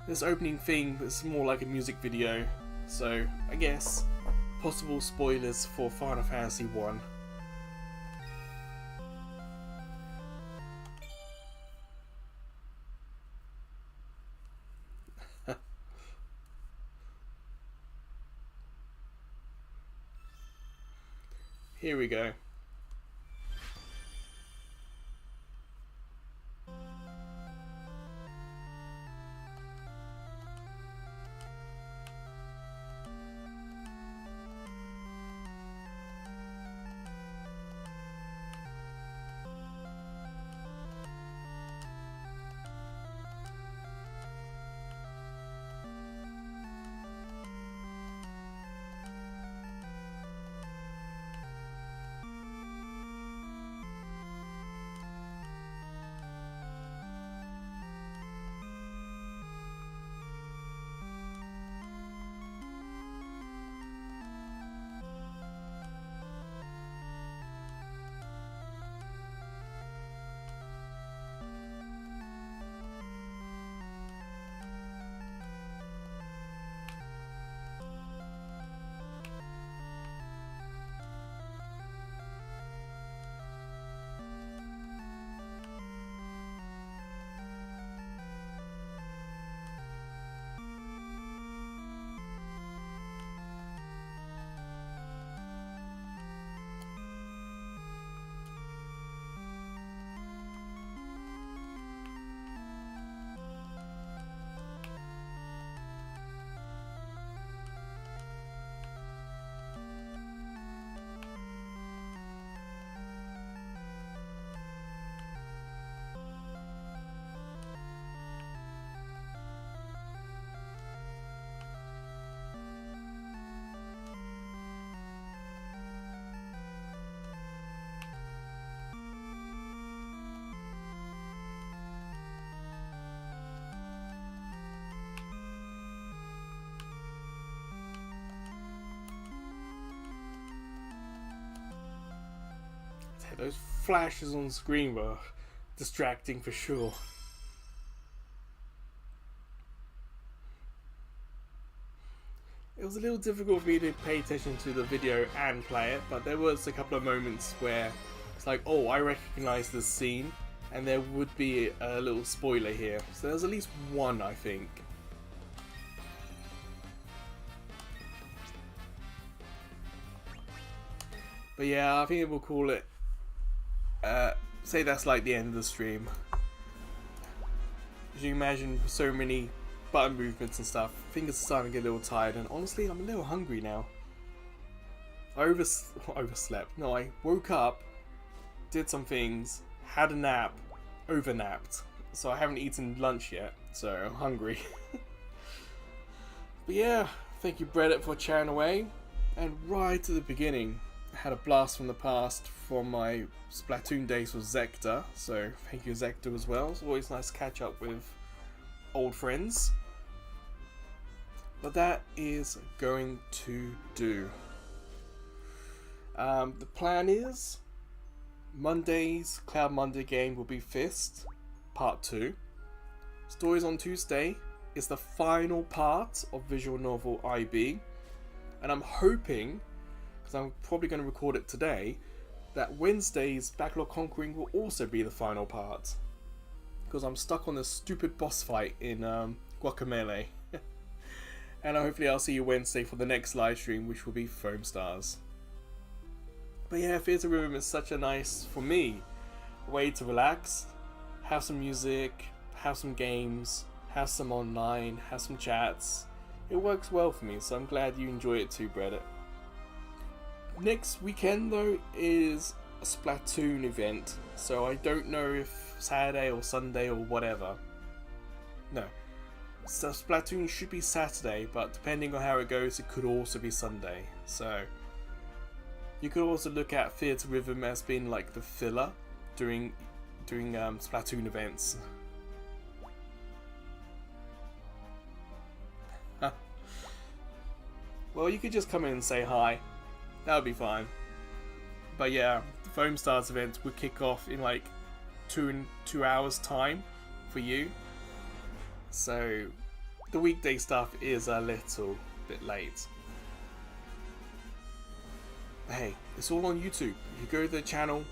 Speaker 1: This opening theme is more like a music video, so I guess possible spoilers for Final Fantasy 1. Here we go. Those flashes on screen were distracting for sure. It was a little difficult for me to pay attention to the video and play it, but there was a couple of moments where it's like, oh, I recognize this scene, and there would be a little spoiler here. So there's at least one, I think. But yeah, I think we'll call it. Say that's like the end of the stream. As you can imagine, so many button movements and stuff, fingers are starting to get a little tired, and honestly, I'm a little hungry now. I overslept. No, I woke up, did some things, had a nap, overnapped. So I haven't eaten lunch yet, so I'm hungry. But yeah, thank you Reddit for chatting away. And right at the beginning, I had a blast from the past from my Splatoon days with Zector, so thank you Zector as well. It's always nice to catch up with old friends. But that is going to do. The plan is Monday's Cloud Monday game will be Fist Part 2. Stories on Tuesday is the final part of visual novel IB, and I'm hoping, because I'm probably going to record it today, that Wednesday's Backlog Conquering will also be the final part. Because I'm stuck on this stupid boss fight in Guacamelee. And hopefully I'll see you Wednesday for the next live stream, which will be Foam Stars. But yeah, Theatrhythm is such a nice, for me, way to relax, have some music, have some games, have some online, have some chats. It works well for me, so I'm glad you enjoy it too, Reddit. Next weekend though is a Splatoon event, so I don't know if Saturday or Sunday or whatever. No, so Splatoon should be Saturday, but depending on how it goes, it could also be Sunday. So you could also look at Theatrhythm as being like the filler during Splatoon events. Well, you could just come in and say hi. That would be fine. But yeah, the Foam Stars event would kick off in like 2 hours time for you. So the weekday stuff is a little bit late. But hey, it's all on YouTube. If you go to the channel,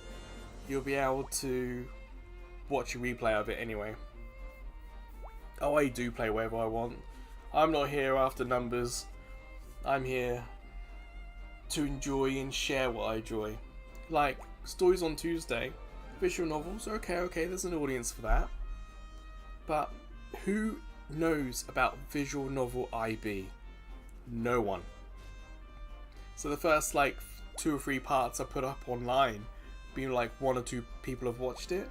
Speaker 1: you'll be able to watch a replay of it anyway. Oh, I do play wherever I want. I'm not here after numbers. I'm here to enjoy and share what I enjoy. Like, Stories on Tuesday, visual novels, okay, there's an audience for that. But who knows about visual novel IB? No one. So the first like 2 or 3 parts I put up online, being like 1 or 2 people have watched it.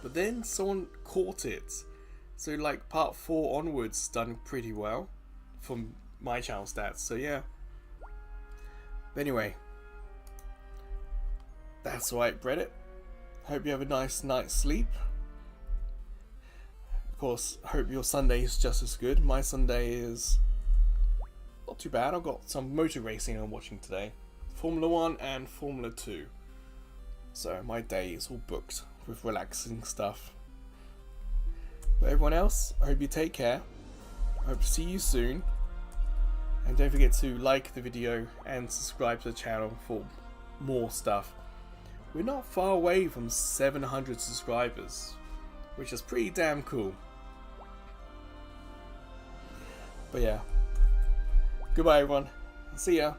Speaker 1: But then someone caught it. So like part 4 onwards done pretty well from my channel stats, so yeah. But anyway, that's right, Reddit. Hope you have a nice night's sleep. Of course, hope your Sunday is just as good. My Sunday is not too bad. I've got some motor racing I'm watching today, Formula 1 and Formula 2. So my day is all booked with relaxing stuff. But everyone else, I hope you take care. I hope to see you soon. And don't forget to like the video and subscribe to the channel for more stuff. We're not far away from 700 subscribers, which is pretty damn cool. But yeah, goodbye everyone, see ya.